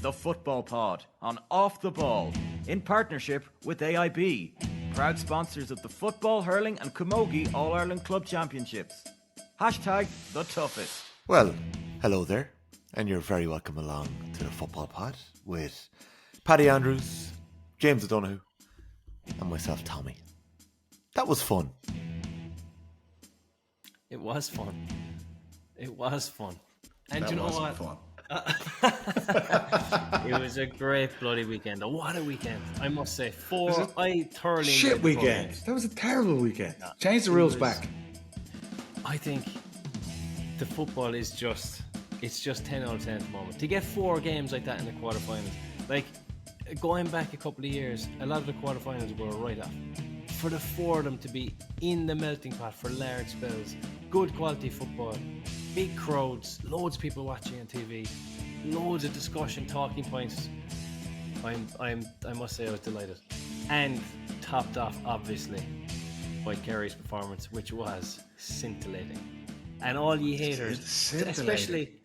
the Football Pod on Off the Ball in partnership with AIB, proud sponsors of the Football, Hurling and Camogie All-Ireland Club Championships. Hashtag the toughest. Well, hello there, and you're very welcome along to the Football Pod with Paddy Andrews, James O'Donoghue, and myself, Tommy. That was fun. It was fun. It was fun. And that you know wasn't what? Fun. It was a great bloody weekend. What a weekend, I must say. I thoroughly Shit enjoyed the weekend. games. That was a terrible weekend. Change the rules back. I think the football is just 10 out of 10 at the moment. To get 4 games like that in the quarterfinals, like going back a couple of years, a lot of the quarterfinals were right off. For the 4 of them to be in the melting pot for large spells, good quality football, big crowds, loads of people watching on TV, loads of discussion, talking points. I must say I was delighted, and topped off obviously by Kerry's performance, which was scintillating. And all ye haters,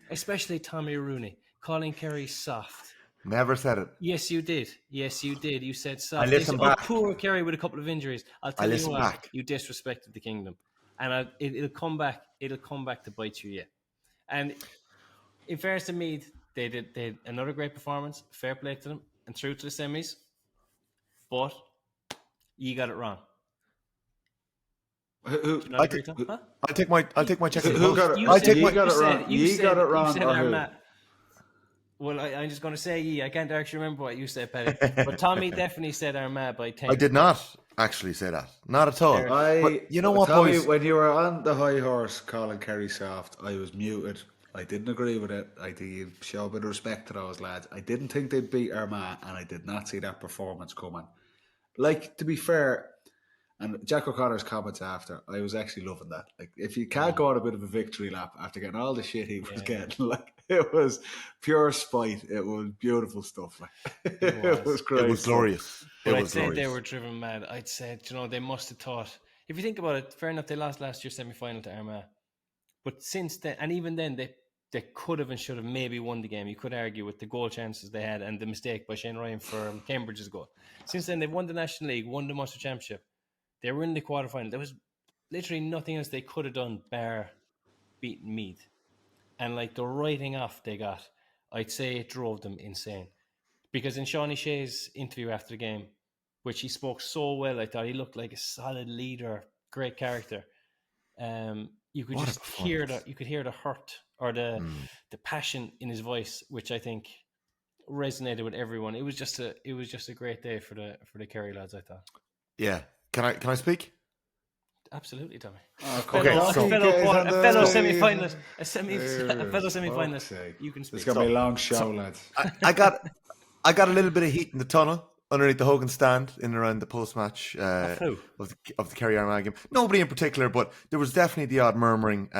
especially Tommy Rooney, calling Kerry soft. Never said it. Yes, you did. You said soft. I listened back. Poor Kerry with a couple of injuries. I'll tell you what, back. you disrespected the kingdom, and it'll come back. It'll come back to bite you yet. And in fairness to Meath, they did another great performance. Fair play to them, and through to the semis. But you got it wrong. I'll take my check. Who got it? You got it said- wrong. you You said- got it you wrong. said Or who? Armagh. Well, I'm just going to say ye. I can't actually remember what you said, Paddy. But Tommy definitely said Armagh by 10. I did not actually say that. Not at all. But you know what, Tommy, boys? when you were on the high horse calling Kerry soft, I was muted. I didn't agree with it. I think you show a bit of respect to those lads. I didn't think they'd beat Armagh, and I did not see that performance coming. Like, to be fair, and Jack O'Connor's comments after, I was actually loving that. Like, if you can't go on a bit of a victory lap after getting all the shit he was getting, like, it was pure spite. It was beautiful stuff. Like, it was great. It was glorious. But I'd say they were driven mad. I'd say, they must have thought. If you think about it, fair enough, they lost last year's semi-final to Armagh. But since then, and even then, they could have and should have maybe won the game. You could argue with the goal chances they had and the mistake by Shane Ryan for Cambridge's goal. Since then, they've won the National League, won the Munster Championship. They were in the quarterfinal. There was literally nothing else they could have done bar beating Meath. And like the writing off they got, I'd say it drove them insane. Because in Shawnee Shea's interview after the game, which he spoke so well, I thought he looked like a solid leader, great character. You could just hear the hurt or the passion in his voice, which I think resonated with everyone. It was just a great day for the Kerry lads, I thought. Yeah. Can I speak? Absolutely, Tommy. Okay, a fellow semi-finalist. A fellow semi-finalist. You can speak. It's going to be a long show, lads. I got a little bit of heat in the tunnel underneath the Hogan stand in and around the post-match of the Kerry Armagh game. Nobody in particular, but there was definitely the odd murmuring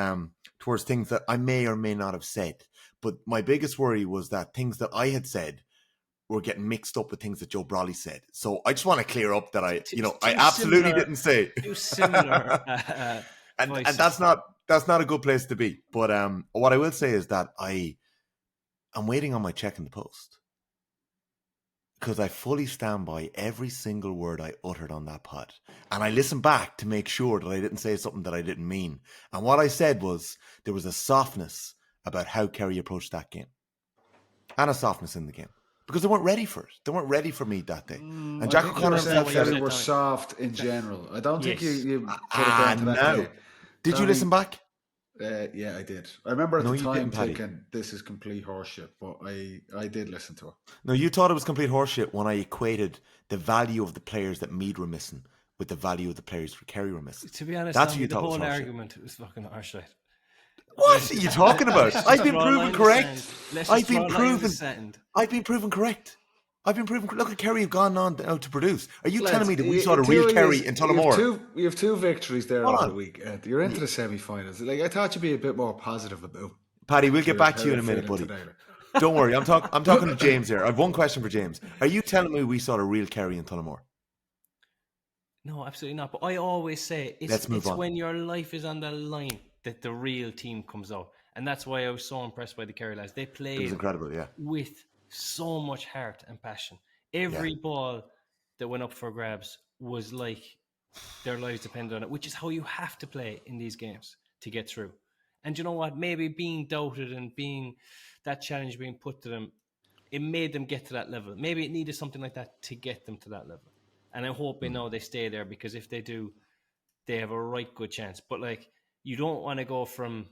towards things that I may or may not have said. But my biggest worry was that things that I had said were getting mixed up with things that Joe Brawley said. So I just want to clear up that I absolutely didn't say. Too similar. and that's not a good place to be. But what I will say is that I'm waiting on my check in the post. Because I fully stand by every single word I uttered on that pod. And I listened back to make sure that I didn't say something that I didn't mean. And what I said was there was a softness about how Kerry approached that game. And a softness in the game. Because they weren't ready for it. They weren't ready for me that day. And Jack O'Connor said said they were soft in general. I don't think you put it down to that. No. Did you listen back? Yeah, I did. I remember at the time thinking this is complete horseshit, but I did listen to it. No, you thought it was complete horseshit when I equated the value of the players that Meath were missing with the value of the players for Kerry were missing. To be honest, that's what you the thought whole was argument was fucking horseshit. What are you talking about? I've been proven correct. I've been proven correct. Look at Kerry have gone on now to produce. Are you telling me that we saw the real Kerry in Tullamore? You have 2 victories there over the week. You're into the semi-finals. Like, I thought you'd be a bit more positive about. Paddy, we'll get back to you in a minute, buddy. Don't worry. I'm talking to James here. I have one question for James. Are you telling me we saw the real Kerry in Tullamore? No, absolutely not. But I always say it's when your life is on the line that the real team comes out. And that's why I was so impressed by the Kerry lads. They played incredible, yeah, with so much heart and passion. Every ball that went up for grabs was like their lives depended on it, which is how you have to play in these games to get through. And you know what? Maybe being doubted and being that challenge being put to them, it made them get to that level. Maybe it needed something like that to get them to that level. And I'm hoping now they stay there, because if they do, they have a right good chance. But like, you don't want to go from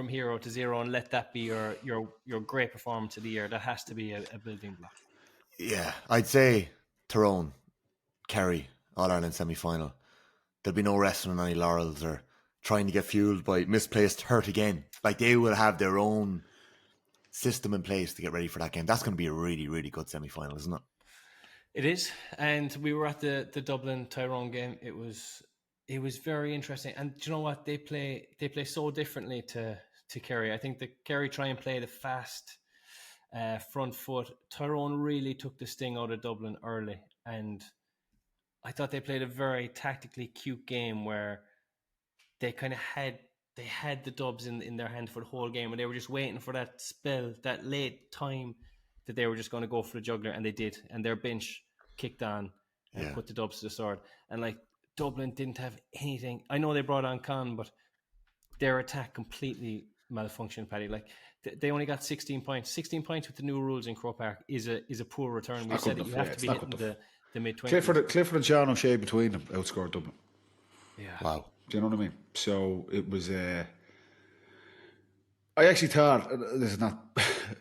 hero to zero and let that be your great performance of the year. That has to be a building block. Yeah, I'd say Tyrone, Kerry, All-Ireland semi-final. There'll be no resting on any laurels or trying to get fueled by misplaced hurt again. Like, they will have their own system in place to get ready for that game. That's going to be a really, really good semi-final, isn't it? It is. And we were at the Dublin Tyrone game. It was very interesting. And do you know what? They play so differently to Kerry. I think the Kerry try and play the fast front foot. Tyrone really took the sting out of Dublin early, and I thought they played a very tactically cute game where they kind of had the Dubs in their hand for the whole game, and they were just waiting for that spell, that late time that they were just going to go for the juggler, and they did. And their bench kicked on and put the Dubs to the sword. And like, Dublin didn't have anything. I know they brought on Con, but their attack completely malfunctioned, Paddy. Like, they only got 16 points. 16 points with the new rules in Croke Park is a poor return. We said that you have to be hitting the mid-20s. Clifford and John O'Shea between them outscored Dublin. Yeah. Wow. Do you know what I mean? So it was... I actually thought, this is not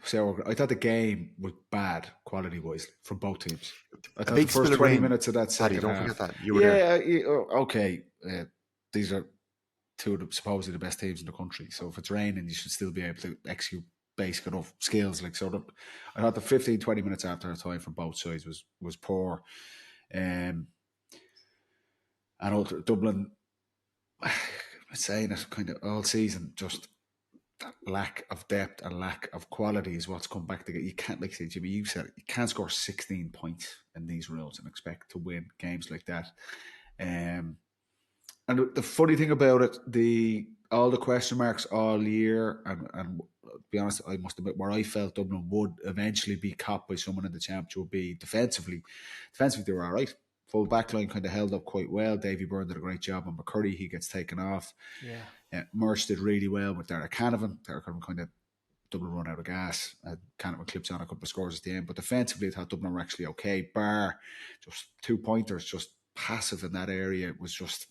sour, I thought the game was bad quality-wise from both teams. I thought the first 20 minutes of that second Paddy, don't half... forget that. You were there. Okay. These are two of supposedly the best teams in the country. So if it's raining, you should still be able to execute basic enough skills. Like, so I thought the 15, 20 minutes after the time from both sides was poor. And Dublin, I'm saying it kind of all season, just that lack of depth and lack of quality is what's come back to get. You can't, like say, Jimmy, you said it, you can't score 16 points in these rules and expect to win games like that. And the funny thing about it, all the question marks all year, and to be honest, I must admit, where I felt Dublin would eventually be caught by someone in the championship would be defensively. Defensively, they were all right. Full back line kind of held up quite well. Davy Byrne did a great job on McCurry. He gets taken off. Yeah. Murch did really well with Derek Canavan. Derek Canavan kind of Dublin run out of gas. Canavan clips on a couple of scores at the end. But defensively, I thought Dublin were actually okay. Bar just 2 pointers, just passive in that area. It was just,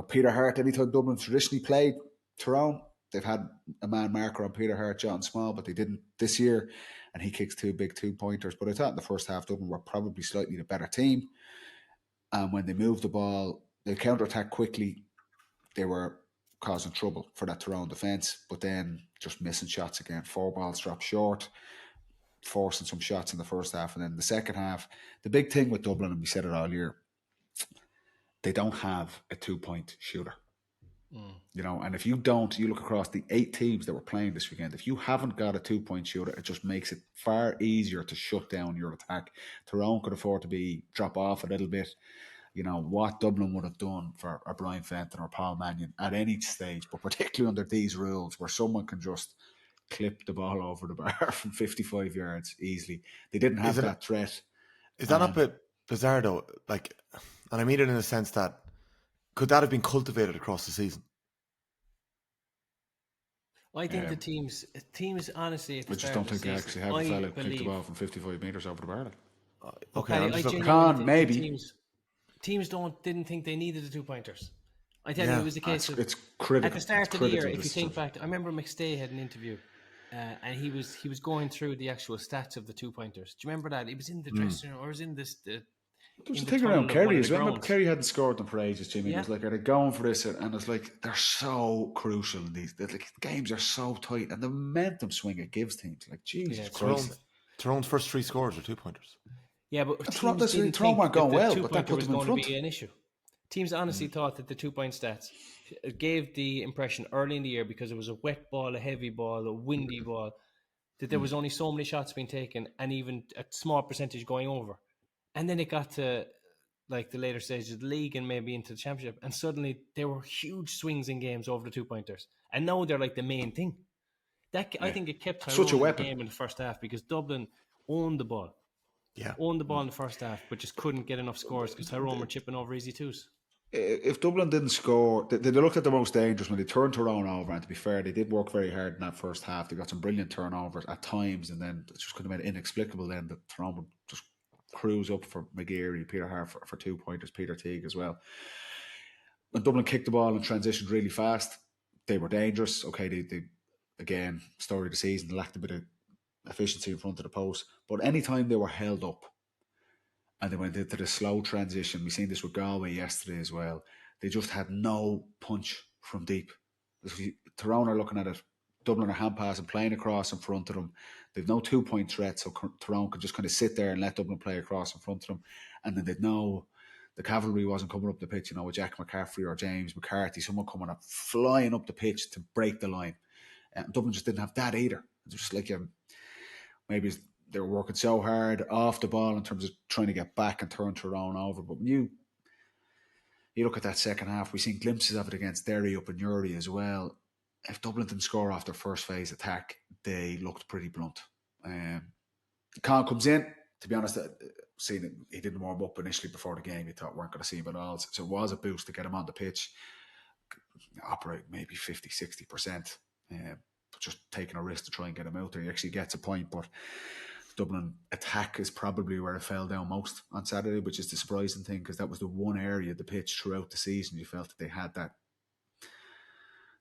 Peter Hart, anytime Dublin traditionally played Tyrone, they've had a man marker on Peter Hart, John Small, but they didn't this year. And he kicks 2 big 2-pointers. But I thought in the first half, Dublin were probably slightly the better team. And when they moved the ball, they counter-attacked quickly. They were causing trouble for that Tyrone defence, but then just missing shots again. 4 balls dropped short, forcing some shots in the first half. And then the second half, the big thing with Dublin, and we said it all year, they don't have a 2-point shooter. And if you look across the 8 teams that were playing this weekend, if you haven't got a 2-point shooter, it just makes it far easier to shut down your attack. Tyrone could afford to drop off a little bit. What Dublin would have done for a Brian Fenton or Paul Mannion at any stage, but particularly under these rules where someone can just clip the ball over the bar from 55 yards easily. They didn't have that threat. Is that not a bit bizarre though? Like, and I mean it in the sense that, could that have been cultivated across the season? I think the teams honestly, I just don't think they actually have a fella clip the ball from 55 metres over the bar. Okay, I genuinely think maybe teams didn't think they needed the 2-pointers. I tell you, it was the case. It's critical. At the start of the year, if you think back, I remember McStay had an interview, and he was going through the actual stats of the 2-pointers. Do you remember that? It was in the dressing room, or was in this. There's a thing around Kerry as well. Remember, Kerry hadn't scored them for ages, Jimmy. Yeah. It was like, are they going for this? And it's like, they're so crucial in these. The games are so tight, and the momentum swing it gives teams. Like, Jesus Christ. Tyrone's first 3 scores were 2-pointers. Yeah, but teams didn't think that the 2-pointer was going to be an issue. Teams honestly thought that the 2-point stats gave the impression early in the year, because it was a wet ball, a heavy ball, a windy ball, that there was only so many shots being taken and even a small percentage going over. And then it got to like the later stages of the league and maybe into the championship, and suddenly there were huge swings in games over the 2-pointers. And now they're like the main thing. I think it kept Such a Tyrone in the weapon. game in the first half because Dublin owned the ball. Yeah. Owned the ball in the first half, but just couldn't get enough scores because Tyrone were chipping over easy twos. If Dublin didn't score, they looked at the most dangerous when they turned Tyrone over. And to be fair, they did work very hard in that first half. They got some brilliant turnovers at times, and then it just could have been inexplicable. Then that Tyrone would just cruise up for McGeary, Peter Hart for 2-pointers, Peter Teague as well. When Dublin kicked the ball and transitioned really fast, they were dangerous. Okay, they again, story of the season, they lacked a bit of efficiency in front of the post. But anytime they were held up and they went into the slow transition, we seen this with Galway yesterday as well, they just had no punch from deep. Tyrone are looking at it, Dublin are hand passing, playing across in front of them. They've no 2-point threat, so Tyrone could just kind of sit there and let Dublin play across in front of them. And then they'd know the cavalry wasn't coming up the pitch, with Jack McCaffrey or James McCarthy, someone coming up, flying up the pitch to break the line. Dublin just didn't have that either. It's just like maybe they were working so hard off the ball in terms of trying to get back and turn Tyrone over. But when you look at that second half, we've seen glimpses of it against Derry up in Uri as well. If Dublin didn't score off their first phase attack, they looked pretty blunt. Khan comes in, to be honest, seeing it, he didn't warm up initially before the game. You thought we weren't going to see him at all. So it was a boost to get him on the pitch. Operate maybe 50, 60%. But just taking a risk to try and get him out there. He actually gets a point, but Dublin attack is probably where it fell down most on Saturday, which is the surprising thing because that was the one area of the pitch throughout the season you felt that they had that.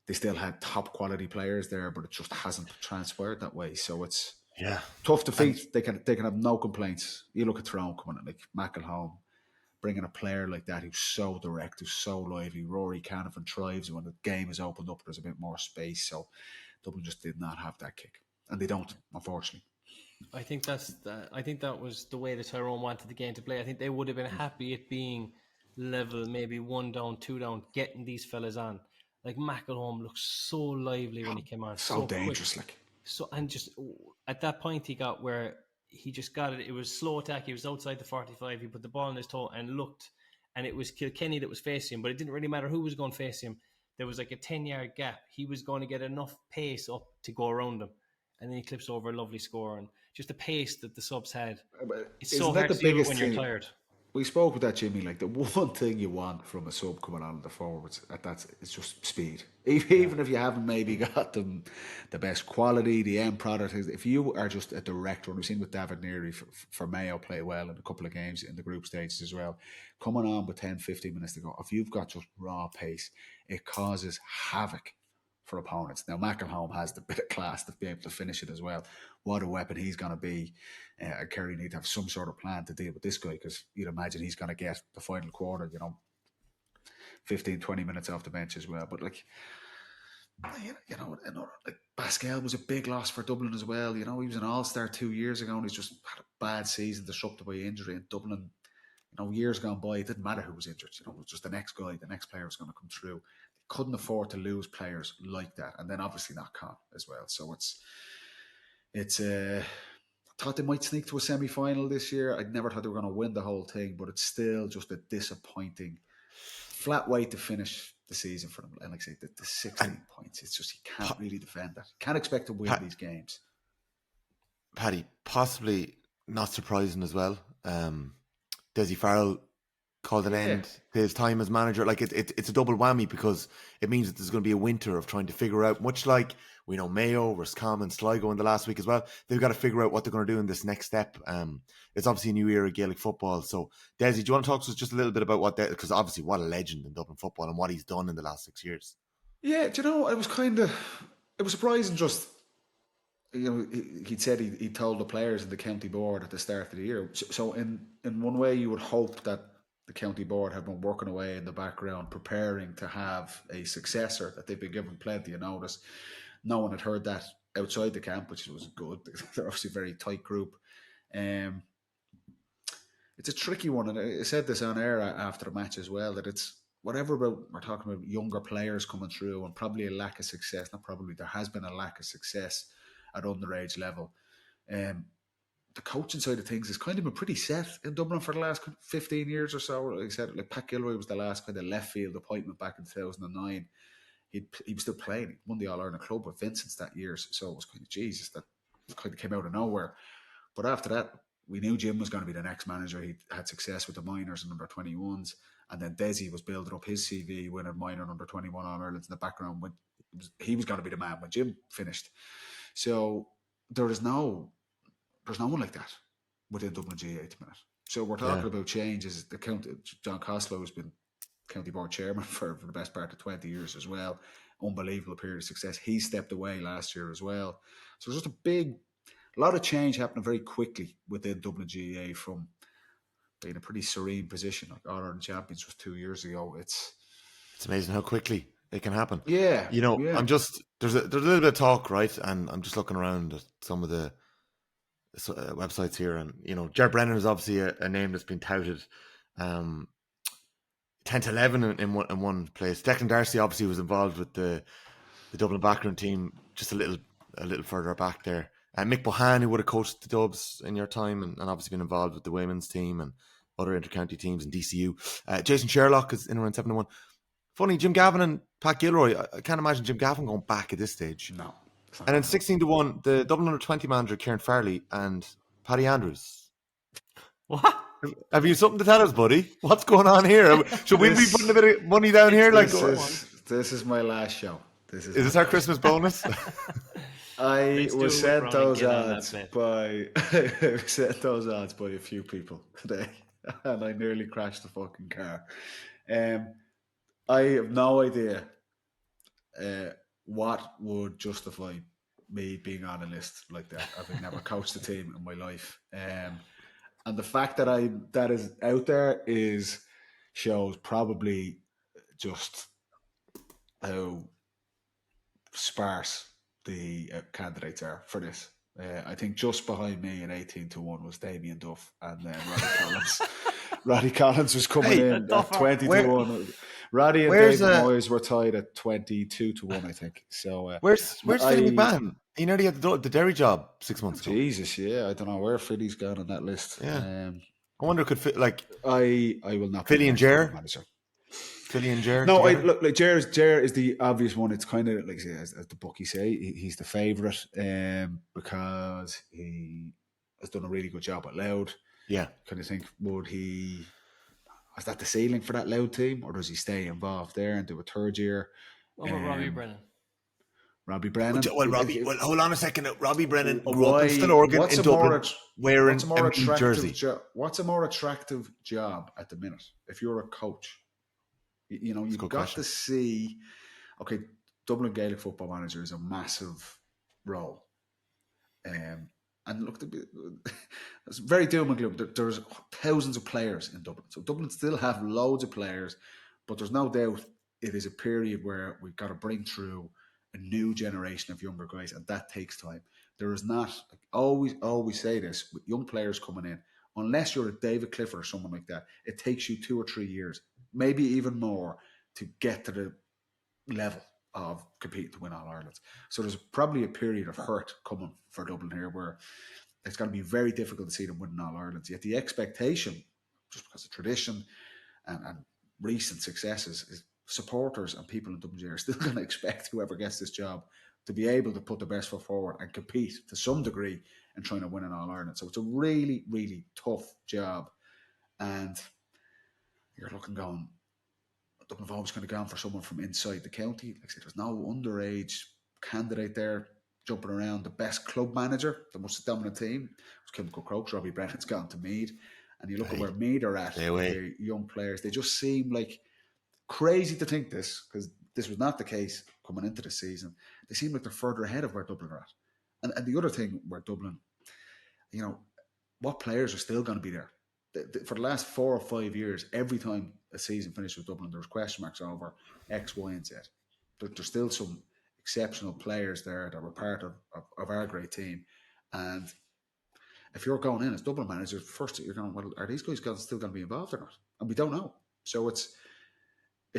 They still had top quality players there, but it just hasn't transpired that way. So it's tough defeat. They can have no complaints. You look at Tyrone coming in, like McElhone, bringing a player like that who's so direct, who's so lively. Rory Canavan thrives when the game is opened up. There's a bit more space. So Dublin just did not have that kick, and they don't, unfortunately. I think that was the way that Tyrone wanted the game to play. I think they would have been happy it being level, maybe 1 down, 2 down, getting these fellas on. Like McElhone looked so lively when he came on, so dangerous, quick. And just at that point he got where he just got it. It was slow attack. He was outside the 45. He put the ball in his toe and looked, and it was Kilkenny that was facing him. But it didn't really matter who was going to face him. There was like a 10-yard gap. He was going to get enough pace up to go around him, and then he clips over a lovely score. And just the pace that the subs had. It's so hard to do it when you're tired. We spoke with that, Jimmy. Like the one thing you want from a sub coming on the forwards, it's just speed. Even if you haven't maybe got them the best quality, the end product. If you are just a director, and we've seen with David Neary for Mayo play well in a couple of games in the group stages as well, coming on with 10, 15 minutes to go. If you've got just raw pace, it causes havoc for opponents. Now, McElhone has the bit of class to be able to finish it as well. What a weapon he's going to be. Kerry need to have some sort of plan to deal with this guy because you'd imagine he's going to get the final quarter, 15, 20 minutes off the bench as well. But like Pascal was a big loss for Dublin as well. He was an all-star 2 years ago and he's just had a bad season disrupted by injury. And Dublin, years gone by, it didn't matter who was injured. It was just the next guy, the next player was going to come through. They couldn't afford to lose players like that. And then obviously not Con as well. So it's I thought they might sneak to a semi-final this year. I never thought they were going to win the whole thing, but it's still just a disappointing flat way to finish the season for them. And like I say, the 16 points, it's just you can't really defend that. You can't expect to win these games. Paddy, possibly not surprising as well. Dessie Farrell called an end to his time as manager. Like it's a double whammy because it means that there's going to be a winter of trying to figure out, much like we know Mayo, Roscommon, Sligo in the last week as well. They've got to figure out what they're going to do in this next step. It's obviously a new era of Gaelic football. So, Dessie, do you want to talk to us just a little bit about because obviously what a legend in Dublin football and what he's done in the last 6 years? Yeah, it was surprising just, he'd said he told the players in the county board at the start of the year. So in one way you would hope that the county board have been working away in the background, preparing to have a successor, that they've been given plenty of notice. No one had heard that outside the camp, which was good. They're obviously a very tight group. It's a tricky one, and I said this on air after the match as well, that it's whatever we're talking about younger players coming through and probably a lack of success. Not probably, there has been a lack of success at underage level. The coaching side of things has kind of been pretty set in Dublin for the last 15 years or so. Like I said, like Pat Gilroy was the last kind of left field appointment back in 2009. he was still playing. He won the All-Ireland club with Vincent's that year. So it was kind of, Jesus, that kind of came out of nowhere. But after that, we knew Jim was going to be the next manager. He had success with the minors and under 21s. And then Dessie was building up his CV, winning minor and under 21 All-Irelands in the background. He was going to be the man when Jim finished. So there's no one like that within Dublin GAA at the minute. So we're talking about changes. The county, John Costello has been county board chairman for the best part of 20 years as well. Unbelievable period of success. He stepped away last year as well. So there's just a lot of change happening very quickly within Dublin GAA from being a pretty serene position. Like All-Ireland champions was 2 years ago. It's amazing how quickly it can happen. Yeah. I'm just, there's a little bit of talk, right? And I'm just looking around at some of the websites here, and Ger Brennan is obviously a name that's been touted 10 to 11 in one place. Declan Darcy obviously was involved with the Dublin background team just a little further back there. Mick Bohan, who would have coached the Dubs in your time and obviously been involved with the women's team and other intercounty teams in DCU. Jason Sherlock is in around 7 to 1. Funny, Jim Gavin and Pat Gilroy. I can't imagine Jim Gavin going back at this stage. No. And then 16 to 1, the Dublin under 20 manager Kieran Farley and Paddy Andrews. What? Have you something to tell us, buddy? What's going on here? Should we be putting a bit of money down here? This is my last show. Is this our Christmas bonus? I was sent those odds by a few people today, and I nearly crashed the fucking car. I have no idea what would justify me being on a list like that. I've never coached a team in my life, and the fact that is out there shows probably just how sparse the candidates are for this. I think just behind me at 18 to 1 was Damien Duff, and then Roddy Collins. Roddy Collins was coming in at 20 to 1. Roddy and David Moyes were tied at 22 to 1, I think. So where's Philly McMahon? He nearly had the Derry job 6 months ago. Jesus, yeah, I don't know where Philly's gone on that list. Yeah, I wonder could fit like I will not. Philly and Ger. Philly and Ger. No, look like Ger is the obvious one. It's kind of like as the bookies say, he's the favourite because he has done a really good job at Louth. Yeah, kind of think is that the ceiling for that Louth team, or does he stay involved there and do a third year? What about Robbie Brennan? Robbie Brennan. Well, hold on a second. Robbie Brennan grew up in Stillorgan in Dublin, wearing a jersey. What's a more attractive job at the minute? If you're a coach, you've got to see. Okay, Dublin Gaelic football manager is a massive role, and look, it's very doom and gloom. There's thousands of players in Dublin, so Dublin still have loads of players, but there's no doubt it is a period where we've got to bring through a new generation of younger guys, and that takes time. There is not, always say this, with young players coming in, unless you're a David Clifford or someone like that, it takes you 2 or 3 years, maybe even more, to get to the level of competing to win All Ireland. So there's probably a period of hurt coming for Dublin here where it's going to be very difficult to see them winning All Ireland. Yet the expectation, just because of tradition and recent successes, is supporters and people in Dublin are still going to expect whoever gets this job to be able to put the best foot forward and compete to some degree in trying to win an All Ireland. So it's a really, really tough job. And you're looking going, Dublin have always kind of gone for someone from inside the county. Like I said, there's no underage candidate there jumping around. The best club manager, the most dominant team, was Kilmacud Crokes. Robbie Brennan's gone to Meath. And you look at where Meath are at, their young players, they just seem like crazy to think this, because this was not the case coming into the season. They seem like they're further ahead of where Dublin are at. And the other thing where Dublin, what players are still going to be there? For the last 4 or 5 years, every time a season finished with Dublin, there was question marks over X, Y, and Z. There's still some exceptional players there that were part of our great team. And if you're going in as Dublin manager, first you're going, well, are these guys still going to be involved or not? And we don't know. So it's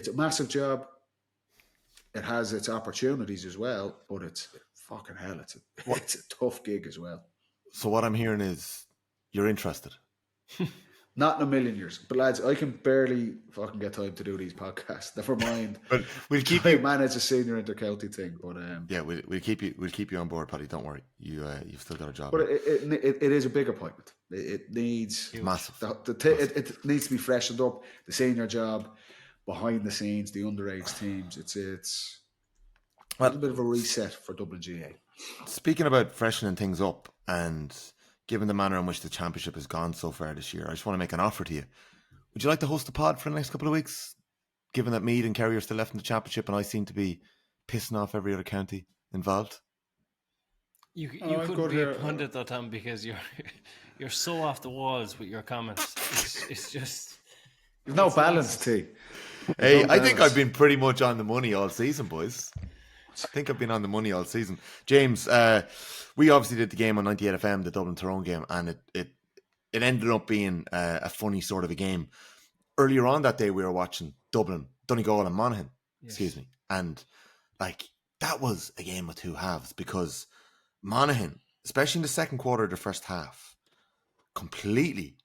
a massive job. It has its opportunities as well, but it's fucking hell. It's a tough gig as well. So what I'm hearing is you're interested. Not in a million years. But lads, I can barely fucking get time to do these podcasts. Never mind. But we'll keep I you. manage a senior inter-county thing, but Yeah, we'll keep you on board, Paddy. Don't worry. You've still got a job. But it is a big appointment. It needs massive. It needs to be freshened up. The senior job, behind the scenes, the underage teams. It's a little bit of a reset for Dublin GA. Speaking about freshening things up, and given the manner in which the championship has gone so far this year, I just want to make an offer to you. Would you like to host a pod for the next couple of weeks? Given that Meath and Kerry are still left in the championship, and I seem to be pissing off every other county involved. You could be a pundit though, Tom, because you're so off the walls with your comments. It's just there's no balance, T. Hey, I think I've been pretty much on the money all season, boys. I think I've been on the money all season. James, we obviously did the game on 98 FM, the Dublin Tyrone game, and it ended up being a funny sort of a game. Earlier on that day, we were watching Dublin, Donegal and Monaghan, excuse me. And like that was a game of two halves, because Monaghan, especially in the second quarter of the first half, completely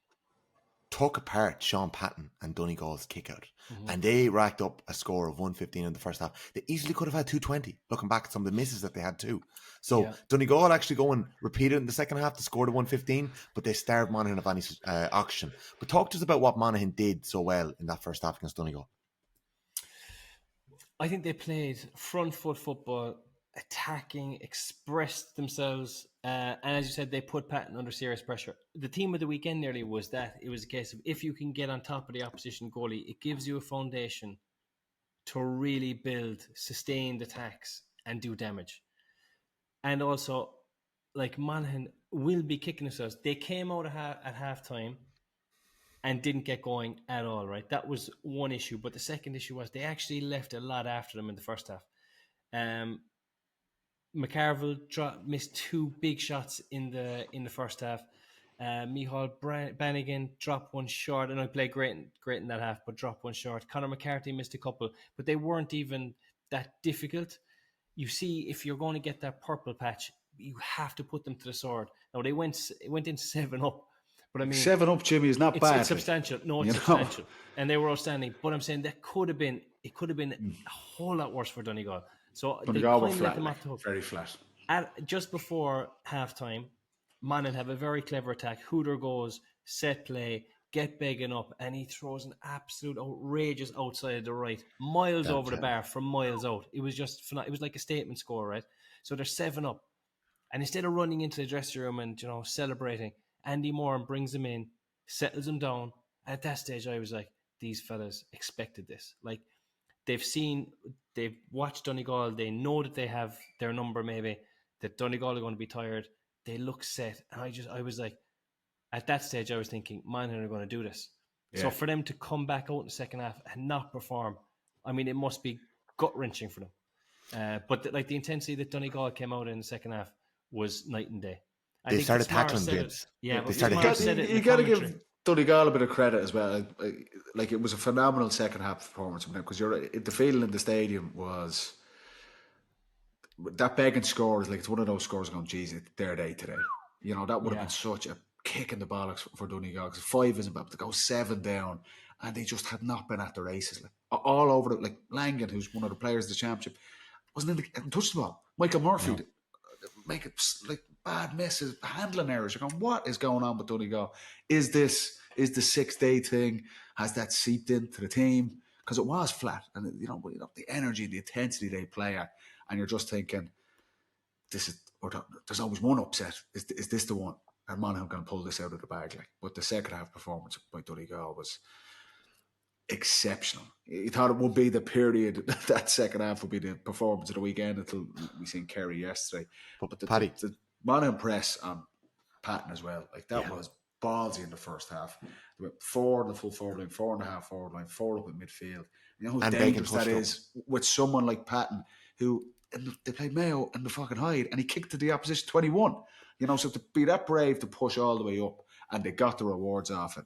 took apart Sean Patton and Donegal's kick out. Mm-hmm. And they racked up a score of 115 in the first half. They easily could have had 220, looking back at some of the misses that they had too. So Donegal actually go and repeat it in the second half to score the 115, but they starved Monaghan of any action. But talk to us about what Monaghan did so well in that first half against Donegal. I think they played front foot football, attacking, expressed themselves, and as you said, they put Patton under serious pressure. The theme of the weekend nearly was that it was a case of, if you can get on top of the opposition goalie, it gives you a foundation to really build sustained attacks and do damage. And also, like, Monaghan will be kicking themselves. They came out at halftime and didn't get going at all, right? That was one issue. But the second issue was they actually left a lot after them in the first half. McCarville missed two big shots in the first half. Micheál Bannigan dropped one short, and I played great in that half, but dropped one short. Conor McCarthy missed a couple, but they weren't even that difficult. You see, if you're going to get that purple patch, you have to put them to the sword. Now they went in 7-up, but I mean 7-up, Jimmy, is not bad. It's substantial. No, it's substantial, and they were outstanding. But I'm saying that could have been a whole lot worse for Donegal. So Donegal were flat, very flat. Just before halftime, Monaghan have a very clever attack. Hooter goes, set play, get begging up, and he throws an absolute outrageous outside the right, miles over the bar from miles out. It was just phenomenal. It was like a statement score, right? So they're 7-up. And instead of running into the dressing room and, celebrating, Andy Moran brings them in, settles them down. And at that stage, I was like, these fellas expected this. Like, they've watched Donegal, they know that they have their number maybe, that Donegal are going to be tired, they look set, and I was like, at that stage I was thinking, Monaghan are going to do this. So for them to come back out in the second half and not perform, I mean, it must be gut-wrenching for them. But the intensity that Donegal came out in the second half was night and day. They started tackling kids. Yeah, they started you got to give Donegal a bit of credit as well. Like, it was a phenomenal second half performance from them, because the feeling in the stadium was that begging score is like, it's one of those scores going, geez, it's their day today. That would have been such a kick in the bollocks for Donegal, because 5 isn't bad to go 7 down, and they just had not been at the races. Like, all over it. Like Langan, who's one of the players of the championship, hadn't touched the ball. Michael Murphy make it like bad misses, handling errors. You're going, what is going on with Donegal? Is the 6-day thing, has that seeped into the team? Because it was flat, and the energy, the intensity they play at, and you're just thinking, there's always one upset. Is this the one? And Monaghan going to pull this out of the bag? But the second half performance by Donegal was exceptional. You thought it would be the period, that second half would be the performance of the weekend, until we seen Kerry yesterday. But Paddy, the Monaghan press on Patton as well, like that was ballsy in the first half. They went 4 in the full forward line, 4.5 forward line, 4 up at midfield. You know how dangerous that is with someone like Patton, who they played Mayo in the fucking Hyde, and he kicked to the opposition 21. So to be that brave to push all the way up, and they got the rewards off it.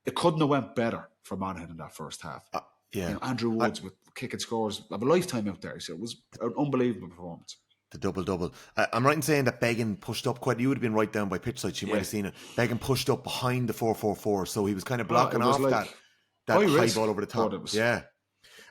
It couldn't have went better for Monaghan in that first half. Andrew Woods with kicking scores of a lifetime out there. So it was an unbelievable performance. The double-double. I'm right in saying that Beggan pushed up quite. You would have been right down by pitch side. You might have seen it. Beggan pushed up behind the 4-4-4, so he was kind of blocking off like that high risk, ball over the top. Was, yeah.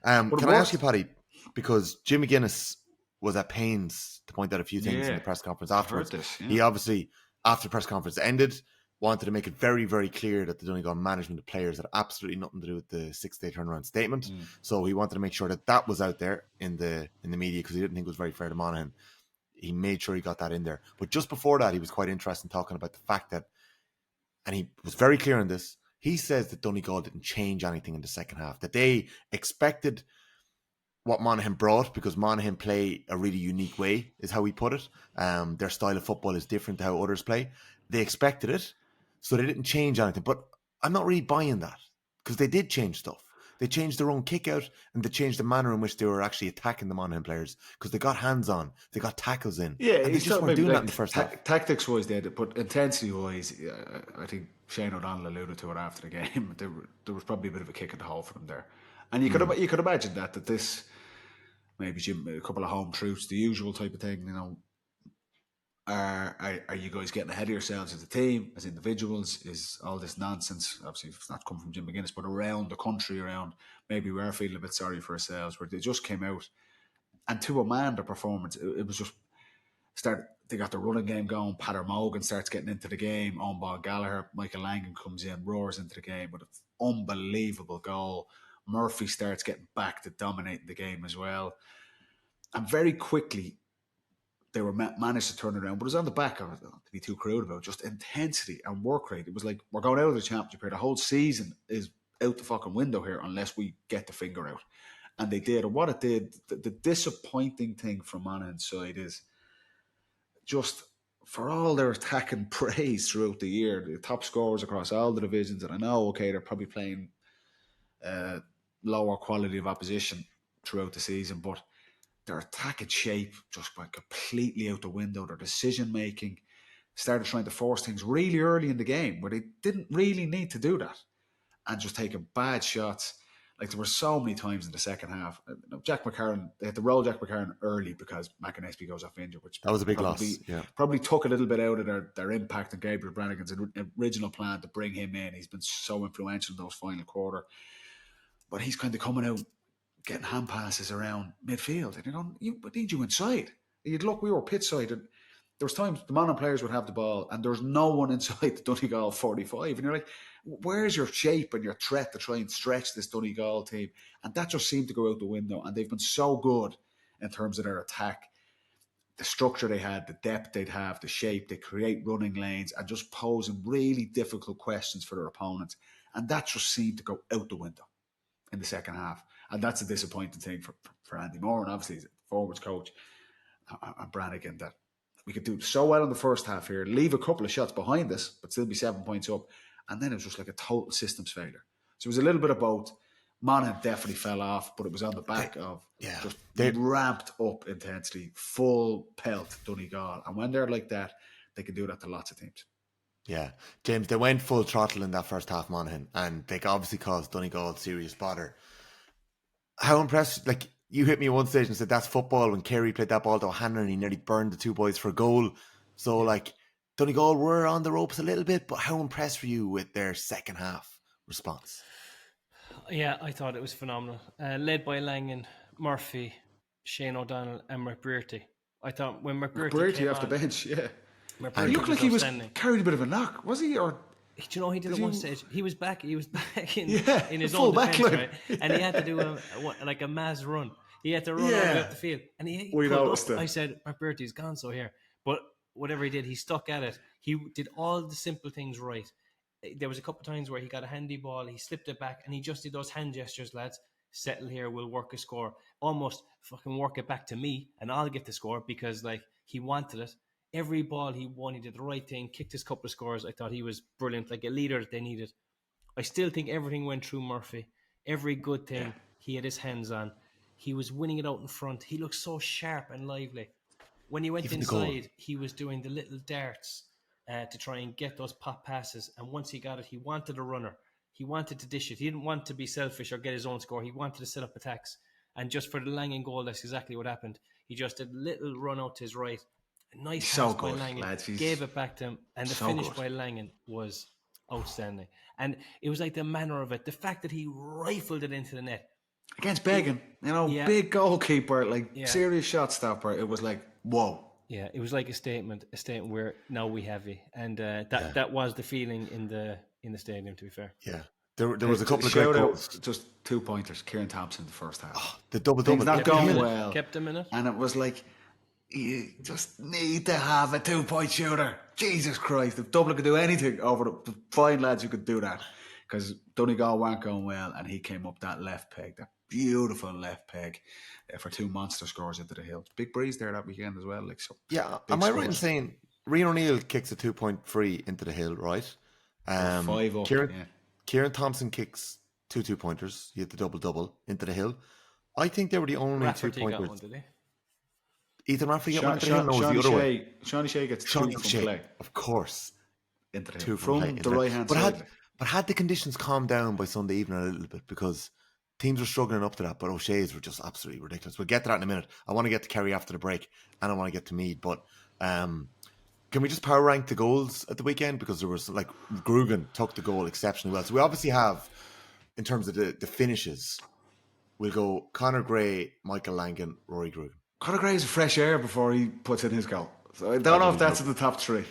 Can I ask you, Paddy, because Jim McGuinness was at pains to point out a few things in the press conference afterwards. He obviously, after the press conference ended, wanted to make it very, very clear that the Donegal management of players had absolutely nothing to do with the 6-day turnaround statement. So he wanted to make sure that that was out there in the media, because he didn't think it was very fair to Monaghan. He made sure he got that in there. But just before that, he was quite interested in talking about the fact that, and he was very clear on this, he says that Donegal didn't change anything in the second half, that they expected what Monaghan brought, because Monaghan play a really unique way, is how he put it. Their style of football is different to how others play. They expected it, so they didn't change anything. But I'm not really buying that, because they did change stuff. They changed their own kick out, and they changed the manner in which they were actually attacking the Monaghan players, because they got hands on, they got tackles in. Yeah, and they just weren't doing that in the first half. Tactics wise, they did, but intensity wise, I think Shane O'Donnell alluded to it after the game. There was probably a bit of a kick in the hole for them there, and you could imagine that this maybe a couple of home truths, the usual type of thing. You know, are you guys getting ahead of yourselves as a team, as individuals? Is all this nonsense, obviously it's not come from Jim McGuinness, but around the country, maybe we're feeling a bit sorry for ourselves, where they just came out and to a man, the performance, it was just they got the running game going. Paddy Morgan starts getting into the game. On ball Gallagher, Michael Langan comes in, roars into the game with an unbelievable goal. Murphy starts getting back to dominating the game as well, and very quickly they were managed to turn it around. But it was on the back of it, not to be too crude about it, just intensity and work rate. It was like, we're going out of the championship here. The whole season is out the fucking window here unless we get the finger out. And they did. And what it did, the disappointing thing from Monaghan's side is just, for all their attacking praise throughout the year, the top scorers across all the divisions, and I know, okay, they're probably playing lower quality of opposition throughout the season, but their attacking shape just went completely out the window. Their decision making, started trying to force things really early in the game where they didn't really need to do that, and just taking bad shots. Like, there were so many times in the second half. Jack McCarron, they had to roll Jack McCarron early because McAnespie goes off injured, which that was a big loss. Yeah, probably took a little bit out of their impact on Gabriel Brannigan's original plan to bring him in. He's been so influential in those final quarter, but he's kind of coming out getting hand passes around midfield, and you're going, we need you inside. You'd look, we were pitch side, and there was times the Monaghan players would have the ball and there's no one inside the Donegal 45, and you're like, where's your shape and your threat to try and stretch this Donegal team? And that just seemed to go out the window. And they've been so good in terms of their attack, the structure they had, the depth they'd have, the shape, they create running lanes and just posing really difficult questions for their opponents. And that just seemed to go out the window in the second half. And that's a disappointing thing for Andy Moore, and obviously he's a forwards coach, and Brannigan, that we could do so well in the first half here, leave a couple of shots behind us, but still be 7 points up. And then it was just like a total systems failure. So it was a little bit of both. Monaghan definitely fell off, but it was on the back of just ramped up intensity, full pelt Donegal. And when they're like that, they can do that to lots of teams. Yeah, James, they went full throttle in that first half, Monaghan, and they obviously caused Donegal serious bother. How impressed, like, you hit me at one stage and said that's football, when Kerry played that ball to O'Hanlon and he nearly burned the two boys for a goal. So, like, Donegal were on the ropes a little bit, but how impressed were you with their second half response? Yeah, I thought it was phenomenal. Led by Langan, Murphy, Shane O'Donnell and McBrearty. I thought when McBrearty came off the bench, he looked like he was carrying a bit of a knock, was he? Or do you know, he did at one stage. He was back in his own defense, right? And he had to do a mass run. He had to run all the way up the field, and we noticed it. I said, McBrearty's gone so here, but whatever he did, he stuck at it. He did all the simple things right. There was a couple of times where he got a handy ball, he slipped it back, and he just did those hand gestures, lads. Settle here, we'll work a score. Almost fucking work it back to me, and I'll get the score, because like, he wanted it. Every ball he won, he did the right thing, kicked his couple of scores. I thought he was brilliant, like a leader that they needed. I still think everything went through Murphy. Every good thing he had his hands on. He was winning it out in front. He looked so sharp and lively. When he went inside, he was doing the little darts to try and get those pop passes. And once he got it, he wanted a runner. He wanted to dish it. He didn't want to be selfish or get his own score. He wanted to set up attacks. And just for the Langan goal, that's exactly what happened. He just did a little run out to his right. A nice He's pass so by good, Langan. lads. He's Gave it back to him. And the so finish good. by Langan was outstanding. And it was like the manner of it. The fact that he rifled it into the net. Against Began, Yeah. big goalkeeper, like Yeah. serious shot stopper. It was like, whoa. Yeah, it was like a statement where now we have you. And that was the feeling in the stadium, to be fair. Yeah. There was a couple of great Shout goals. out, just 2 pointers. Kieran Thompson, the first half. The double Things not going well. Kept him in it. And it was like, you just need to have a 2-point shooter. Jesus Christ. If Dublin could do anything over the fine lads who could do that. Because Donegal weren't going well, and he came up that left peg, that beautiful left peg, for 2 monster scores into the hill. Big breeze there that weekend as well. Like, so yeah, am I right in saying Rian O'Neill kicks a 2-point free into the hill, right? 5 up. Kieran Thompson kicks 2 2-pointers. He hit the double into the hill. I think they were the only Rafferty 2-pointers. got one, did he? Ethan Rafferty got one into the hill. No, it was the other way. Shawnee Shea gets 2 from play. Of course. Into the 2 hill. from From the right-hand side. But had the conditions calmed down by Sunday evening a little bit, because teams were struggling up to that, but O'Shea's were just absolutely ridiculous. We'll get to that in a minute. I want to get to Kerry after the break, and I want to get to Meath. But can we just power rank the goals at the weekend? Because there was, like, Grugan took the goal exceptionally well. So we obviously have, in terms of the finishes, we'll go Conor Gray, Michael Langan, Rory Grugan. Conor Gray is a fresh air before he puts in his goal. So I don't know if that's in the top 3.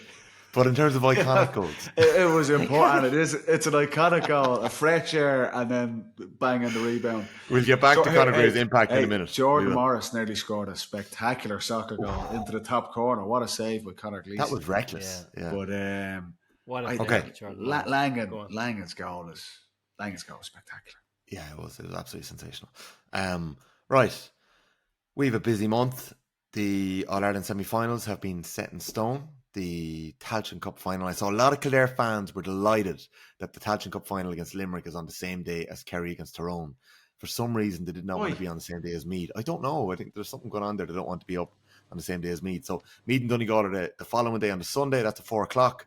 But in terms of iconic goals, it was important. It's an iconic goal, a fresh air, and then bang on the rebound. We'll get back to Conor Gray's impact in a minute. Jordan Morris nearly scored a spectacular soccer goal into the top corner. What a save with Conor Gleeson. That was reckless. Yeah. But what a Langan's goal is spectacular. Yeah, it was absolutely sensational. Right, we have a busy month. The All-Ireland semi-finals have been set in stone. The Tailteann Cup final, I saw a lot of Kildare fans were delighted that the Tailteann Cup final against Limerick is on the same day as Kerry against Tyrone. For some reason, they did not want to be on the same day as Meath. I don't know. I think there's something going on there. They don't want to be up on the same day as Meath. So Meath and Donegal are the following day on the Sunday. That's at 4:00.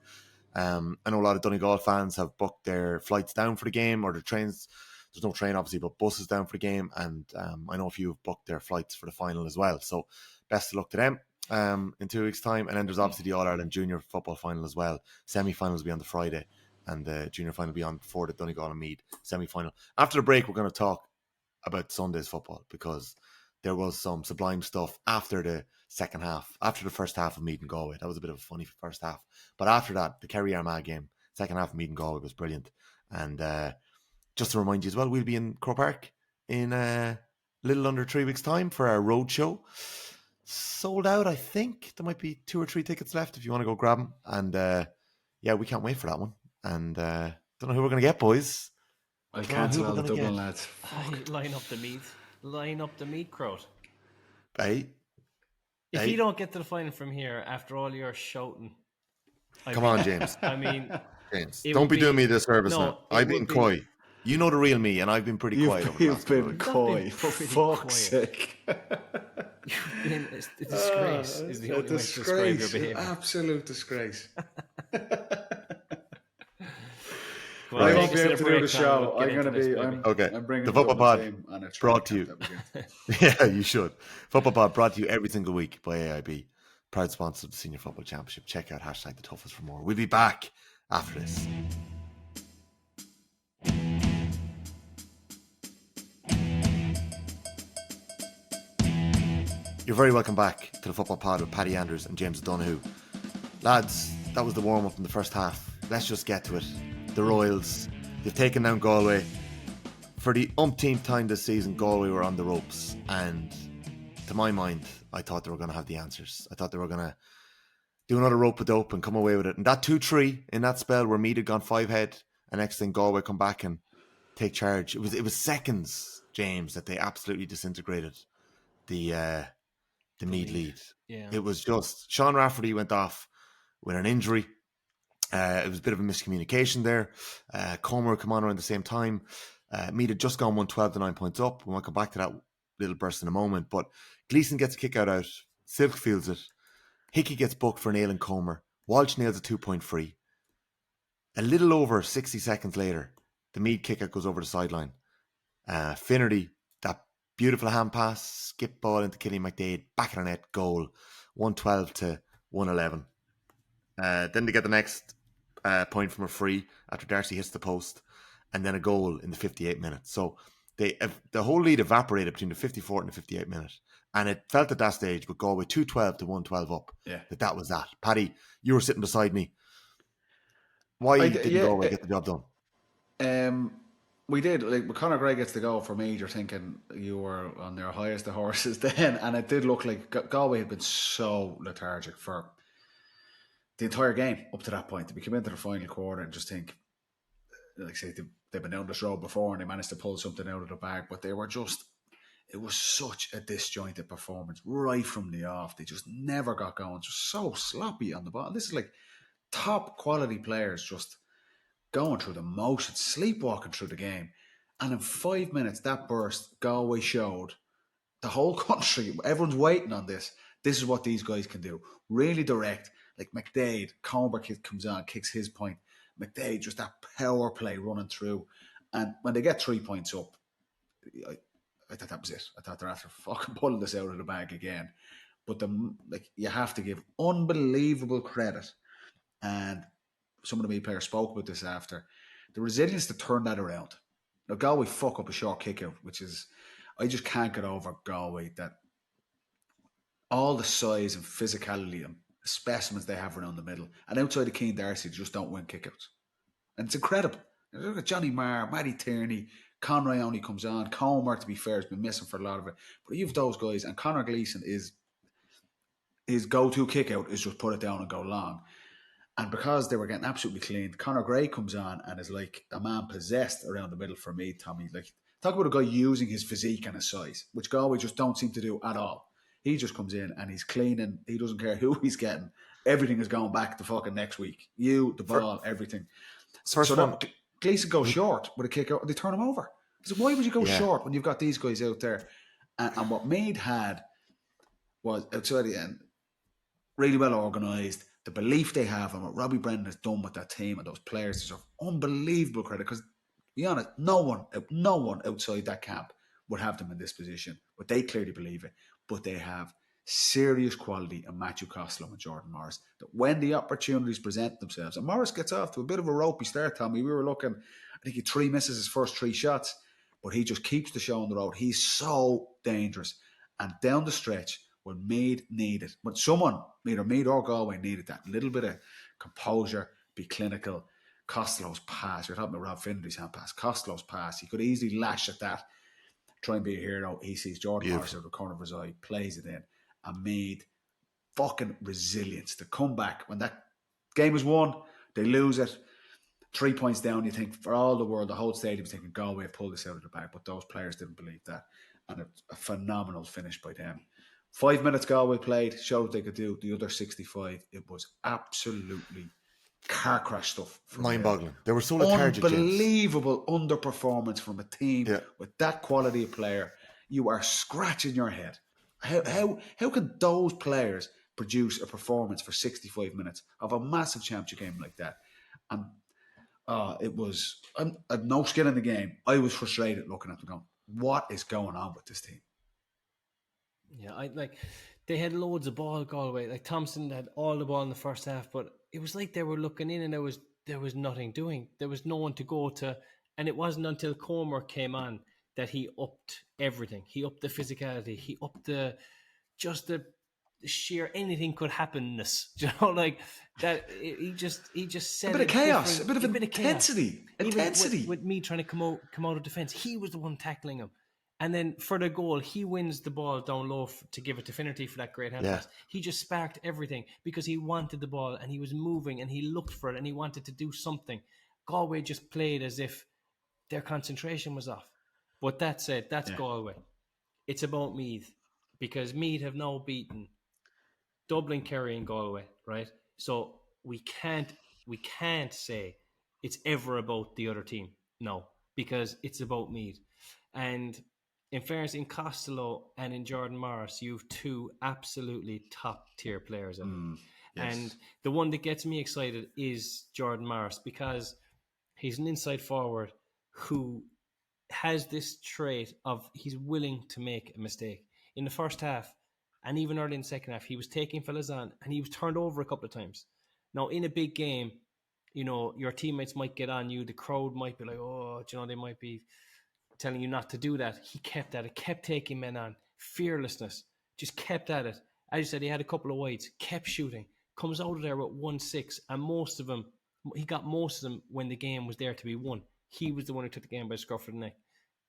I know a lot of Donegal fans have booked their flights down for the game, or their trains. There's no train, obviously, but buses down for the game. And I know a few have booked their flights for the final as well. So best of luck to them. In 2 weeks' time, and then there's obviously the All-Ireland Junior Football Final as well. Semi-finals will be on the Friday, and the Junior Final will be on before the Donegal and Meath semi-final. After the break, we're going to talk about Sunday's football, because there was some sublime stuff after the second half, after the first half of Meath and Galway. That was a bit of a funny first half, but after that, the Kerry Armagh game, second half of Meath and Galway was brilliant. And just to remind you as well, we'll be in Croke Park in a little under 3 weeks' time for our road show. Sold out, I think. There might be 2 or 3 tickets left if you want to go grab them. And yeah, we can't wait for that one. And don't know who we're going to get, boys. I'll cancel all the Dublin lads. Line up the Meath. Line up the Meath crowd. Hey. If you don't get to the final from here after all your shouting. Come on, James. I mean, James, don't be doing me this service now. I've been coy. You know the real me, and I've been pretty quiet. You've been coy, for fuck's sake. You've been a disgrace. Is the only way to describe your behaviour. Absolute disgrace. Well, I won't be able to do the show. I'm going to be. I'm bringing the Football Pod brought to you. Yeah, you should. Football Pod brought to you every single week by AIB, proud sponsor of the Senior Football Championship. Check out #TheToughest for more. We'll be back after this. You're very welcome back to the Football Pod with Paddy Andrews and James O'Donoghue. Lads, that was the warm-up in the first half. Let's just get to it. The Royals, they've taken down Galway. For the umpteenth time this season, Galway were on the ropes. And to my mind, I thought they were going to have the answers. I thought they were going to do another rope-a-dope and come away with it. And that 2-3 in that spell where Meath had gone 5-head, and next thing Galway come back and take charge. It was seconds, James, that they absolutely disintegrated the Meath lead. Yeah. It was just Sean Rafferty went off with an injury. It was a bit of a miscommunication there. Comer come on around the same time. Meath had just gone 112 to 9 points up. We might come back to that little burst in a moment. But Gleeson gets a kick out. Silk fields it. Hickey gets booked for nailing Comer. Walsh nails a 2-point free. A little over 60 seconds later, the Meath kick out goes over the sideline. Finnerty, that Beautiful hand pass, skip ball into Killian McDade, back of the net, goal, 112 to 111. Then they get the next point from a free after Darcy hits the post, and then a goal in the 58 minutes. So the whole lead evaporated between the 54th and the 58th minute. And it felt at that stage with Galway 212 to 112 up that was that. Paddy, you were sitting beside me. Why didn't Galway get the job done? We did. Like, when Conor Gray gets the goal for me, you're thinking you were on their highest of horses then. And it did look like Galway had been so lethargic for the entire game up to that point. We came into the final quarter and just think, like say, they've been down this road before and they managed to pull something out of the bag. But they were just, it was such a disjointed performance right from the off. They just never got going. Just so sloppy on the ball. This is like top quality players just going through the motions, sleepwalking through the game. And in 5 minutes, that burst, Galway showed the whole country, everyone's waiting on this. This is what these guys can do. Really direct. Like McDade, Comber comes on, kicks his point. McDade, just that power play running through. And when they get 3 points up, I thought that was it. I thought they're after fucking pulling this out of the bag again. But you have to give unbelievable credit. And some of the Meath players spoke about this after. The resilience to turn that around. Now, Galway fuck up a short kick out, which is, I just can't get over Galway, that all the size and physicality and specimens they have around the middle. And outside of Keane Darcy, they just don't win kickouts. And it's incredible. Look at Johnny Marr, Matty Tierney, Conroy only comes on. Comer, to be fair, has been missing for a lot of it. But you've those guys, and Conor Gleeson his go-to kick-out is just put it down and go long. And because they were getting absolutely cleaned, Conor Gray comes on and is like a man possessed around the middle for me, Tommy. Like, talk about a guy using his physique and his size, which Galway just don't seem to do at all. He just comes in and he's cleaning. He doesn't care who he's getting. Everything is going back to fucking next week. The ball, everything. So Gleeson goes short with a kick out. They turn him over. So why would you go short when you've got these guys out there? And what Meath had was, outside the end, really well organised. The belief they have and what Robbie Brendan has done with that team and those players deserve unbelievable credit. Because, to be honest, no one outside that camp would have them in this position. But they clearly believe it. But they have serious quality in Matthew Costello and Jordan Morris. That when the opportunities present themselves, and Morris gets off to a bit of a ropey start, Tommy. We were looking, I think he 3 misses his first 3 shots, but he just keeps the show on the road. He's so dangerous. And down the stretch, when Meath needed, when someone, either Meath or Galway, needed that little bit of composure, be clinical, Costello's pass, you're talking about Rob Finley's hand pass, Costello's pass, he could easily lash at that, try and be a hero. He sees Jordan Morris out of the corner of his eye, plays it in, and Meath fucking resilience to come back. When that game is won, they lose it, 3 points down, you think, for all the world, the whole stadium's thinking Galway have pulled this out of the bag, but those players didn't believe that. And a phenomenal finish by them. 5 minutes Galway played, showed what they could do. The other 65, it was absolutely car crash stuff. Mind-boggling. They were so lethargic. Unbelievable underperformance from a team with that quality of player. You are scratching your head. How can those players produce a performance for 65 minutes of a massive championship game like that? And it was, I had no skin in the game. I was frustrated looking at them going, what is going on with this team? Yeah, they had loads of ball, Galway. Like Thompson had all the ball in the first half, but it was like they were looking in and there was nothing doing. There was no one to go to, and it wasn't until Comer came on that he upped everything. He upped the physicality. He upped the sheer anything could happenness. You know, like that. He just said a bit of chaos, a bit of intensity. Even with me trying to come out of defense, he was the one tackling him. And then for the goal, he wins the ball down low to give it to Finnerty for that great hand pass. He just sparked everything because he wanted the ball and he was moving and he looked for it and he wanted to do something. Galway just played as if their concentration was off. But that said, that's Galway. It's about Meath because Meath have now beaten Dublin, Kerry and Galway, right? So we can't say it's ever about the other team. No, because it's about Meath. And in fairness, in Costello and in Jordan Morris, you have 2 absolutely top-tier players. And the one that gets me excited is Jordan Morris because he's an inside forward who has this trait of he's willing to make a mistake. In the first half, and even early in the second half, he was taking fellas on, and he was turned over a couple of times. Now, in a big game, you know, your teammates might get on you. The crowd might be like, oh, you know, they might be telling you not to do that. He kept at it, kept taking men on. Fearlessness, just kept at it. As you said, he had a couple of wides, kept shooting. Comes out of there with 1-6, and most of them, he got most of them when the game was there to be won. He was the one who took the game by the scruff of the neck.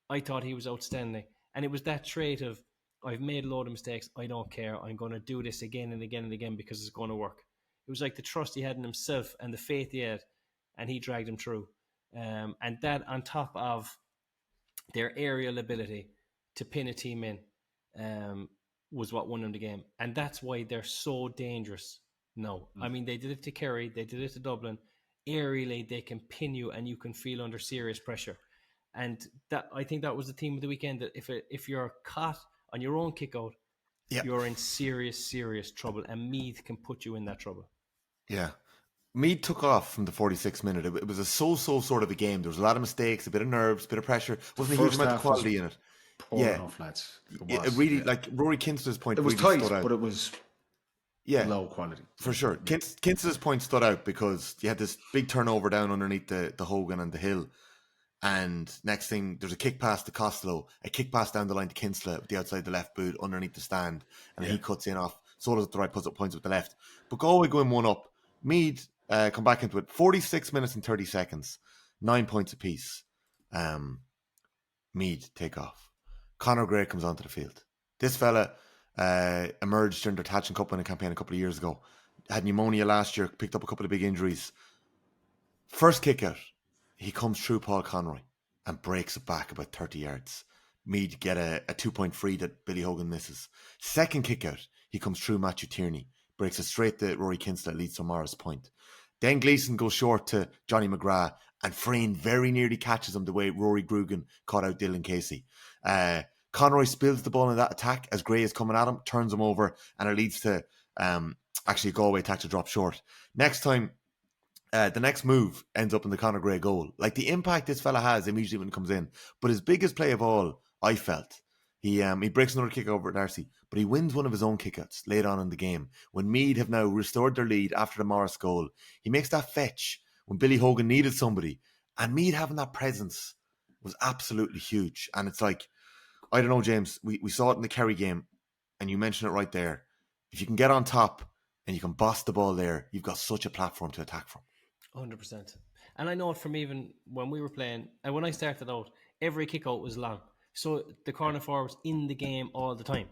I thought he was outstanding. And it was that trait of, I've made a load of mistakes. I don't care. I'm going to do this again and again and again because it's going to work. It was like the trust he had in himself and the faith he had, and he dragged him through. And that on top of their aerial ability to pin a team in was what won them the game. And that's why they're so dangerous now. I mean, they did it to Kerry. They did it to Dublin. Aerially, they can pin you and you can feel under serious pressure. And that, I think that was the theme of the weekend, that if you're caught on your own kick out, you're in serious trouble, and Meath can put you in that trouble. Yeah. Meath took off from the 46th minute. It was a so-so sort of a game. There was a lot of mistakes, a bit of nerves, a bit of pressure. Wasn't a huge amount of quality in it. Poor enough, lads. It really, like Rory Kinstler's point, it was really tight, stood out. But it was low quality. For sure. Kinstler's point stood out because you had this big turnover down underneath the Hogan and the Hill. And next thing, there's a kick pass to Costello, a kick pass down the line to Kinsler with the outside the left boot underneath the stand, and he cuts in off. So does the right, puts up points with the left. But Galway going 1-up. Meath come back into it. 46 minutes and 30 seconds, 9 points apiece. Meath take off. Conor Gray comes onto the field. This fella emerged during their Thatching Cup winning campaign a couple of years ago. Had pneumonia last year, picked up a couple of big injuries. First kick out, he comes through Paul Conroy and breaks it back about 30 yards. Meath get a 2-point free that Billy Hogan misses. Second kick out, he comes through Matthew Tierney, breaks it straight to Rory Kinstler, leads to Morris Point. Then Gleeson goes short to Johnny McGrath, and Frayne very nearly catches him the way Rory Grugan caught out Dylan Casey. Conroy spills the ball in that attack as Gray is coming at him, turns him over, and it leads to actually a Galway attack to drop short. Next time, the next move ends up in the Conor Gray goal. Like the impact this fella has immediately when he comes in. But his biggest play of all, I felt, he breaks another kick over at Darcy, but he wins one of his own kickouts late on in the game. When Meath have now restored their lead after the Morris goal, he makes that fetch when Billy Hogan needed somebody. And Meath having that presence was absolutely huge. And it's like, I don't know, James, we saw it in the Kerry game, and you mentioned it right there. If you can get on top and you can boss the ball there, you've got such a platform to attack from. 100%. And I know it from even when we were playing, and when I started out, every kick out was long. So the corner forward's in the game all the time.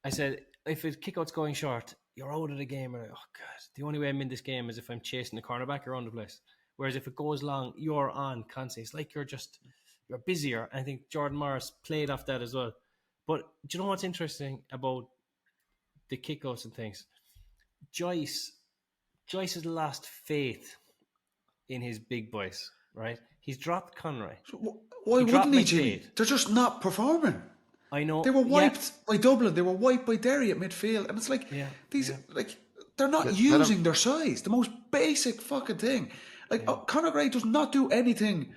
I said, if a kick out's going short, you're out of the game. And oh, God, the only way I'm in this game is if I'm chasing the cornerback around the place. Whereas if it goes long, you're on constantly. It's like you're busier. I think Jordan Morris played off that as well. But do you know what's interesting about the kickouts and things? Joyce has lost faith in his big boys, right? He's dropped Conroy. So why wouldn't he, Jimmy? They're just not performing. I know. They were wiped by Dublin. They were wiped by Derry at midfield. And it's like, they're not using their size. The most basic fucking thing. Like, Conor Gray does not do anything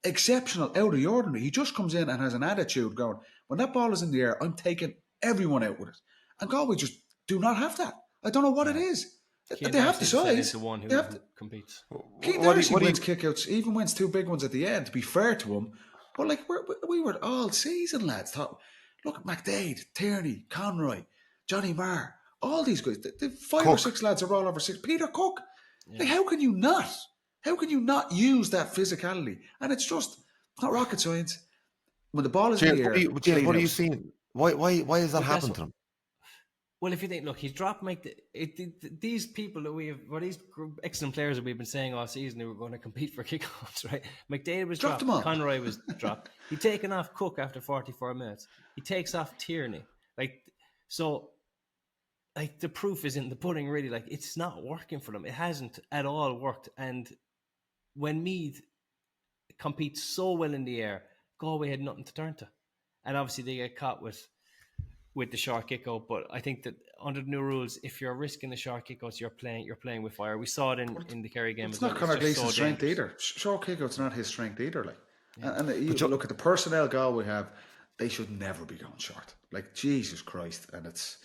exceptional out of the ordinary. He just comes in and has an attitude going, when that ball is in the air, I'm taking everyone out with it. And Galway just do not have that. I don't know what it is. They have the size. The one who competes. Keane Darcy wins kickouts, even wins two big ones at the end, to be fair to him. But like we were all season lads. Thought, look at McDade, Tierney, Conroy, Johnny Marr, all these guys. The 5 or 6 lads are all over 6. Peter Cook. Yeah. Like, how can you not? How can you not use that physicality? And it's not rocket science. When the ball is in the air, what are you seeing? Why is that happening to him? Well, if you think, look, he's dropped these people that these excellent players that we've been saying all season who were going to compete for kickouts, right? McDade was dropped, Conroy was dropped. He'd taken off Cook after 44 minutes. He takes off Tierney. The proof is in the pudding, really. Like, it's not working for them. It hasn't at all worked. And when Meath competes so well in the air, Galway had nothing to turn to. And obviously they get caught with the short kick out, but I think that under the new rules, if you're risking the short kick outs, you're playing with fire. We saw it in the Kerry game. It's not Conor Gleeson's strength either. Short kick out's not his strength either. Like, Yeah. And you look at the personnel Galway have, they should never be going short. Like, Jesus Christ. And it's...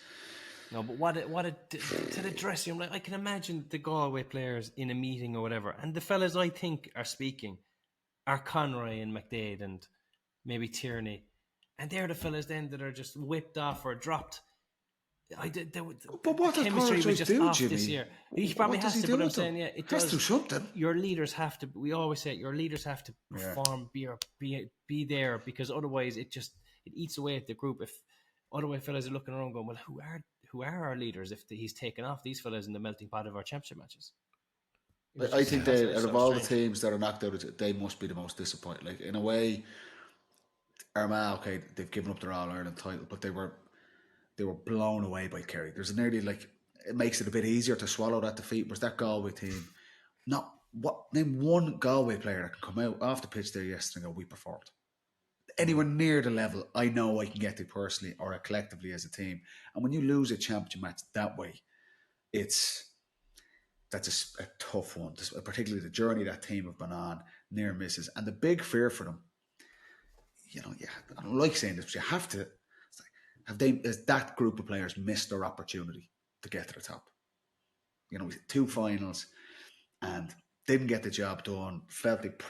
No, but to the dressing room, like, I can imagine the Galway players in a meeting or whatever, and the fellas I think are speaking are Conroy and McDade and maybe Tierney, and they're the fellas then that are just whipped off or dropped. But what does chemistry was just do, off Jimmy? this year. He probably has to, but I'm saying, yeah, it has does. to do something. Your leaders have to. We always say your leaders have to perform, be there, because otherwise it eats away at the group. If otherwise fellas are looking around going, well, who are our leaders if he's taken off these fellas in the melting pot of our championship matches? I think they, out of all the teams that are knocked out, they must be the most disappointed. Like, in a way, Armagh, okay, they've given up their All-Ireland title, but they were blown away by Kerry. There's nearly like, it makes it a bit easier to swallow that defeat. Whereas that Galway team, name one Galway player that can come out off the pitch there yesterday and go, we performed. Anywhere near the level I know I can get to personally or collectively as a team. And when you lose a championship match that way, that's a tough one, particularly the journey that team have been on, near misses. And the big fear for them, I don't like saying this, but you have to, has that group of players missed their opportunity to get to the top? We had 2 finals and didn't get the job done. Felt it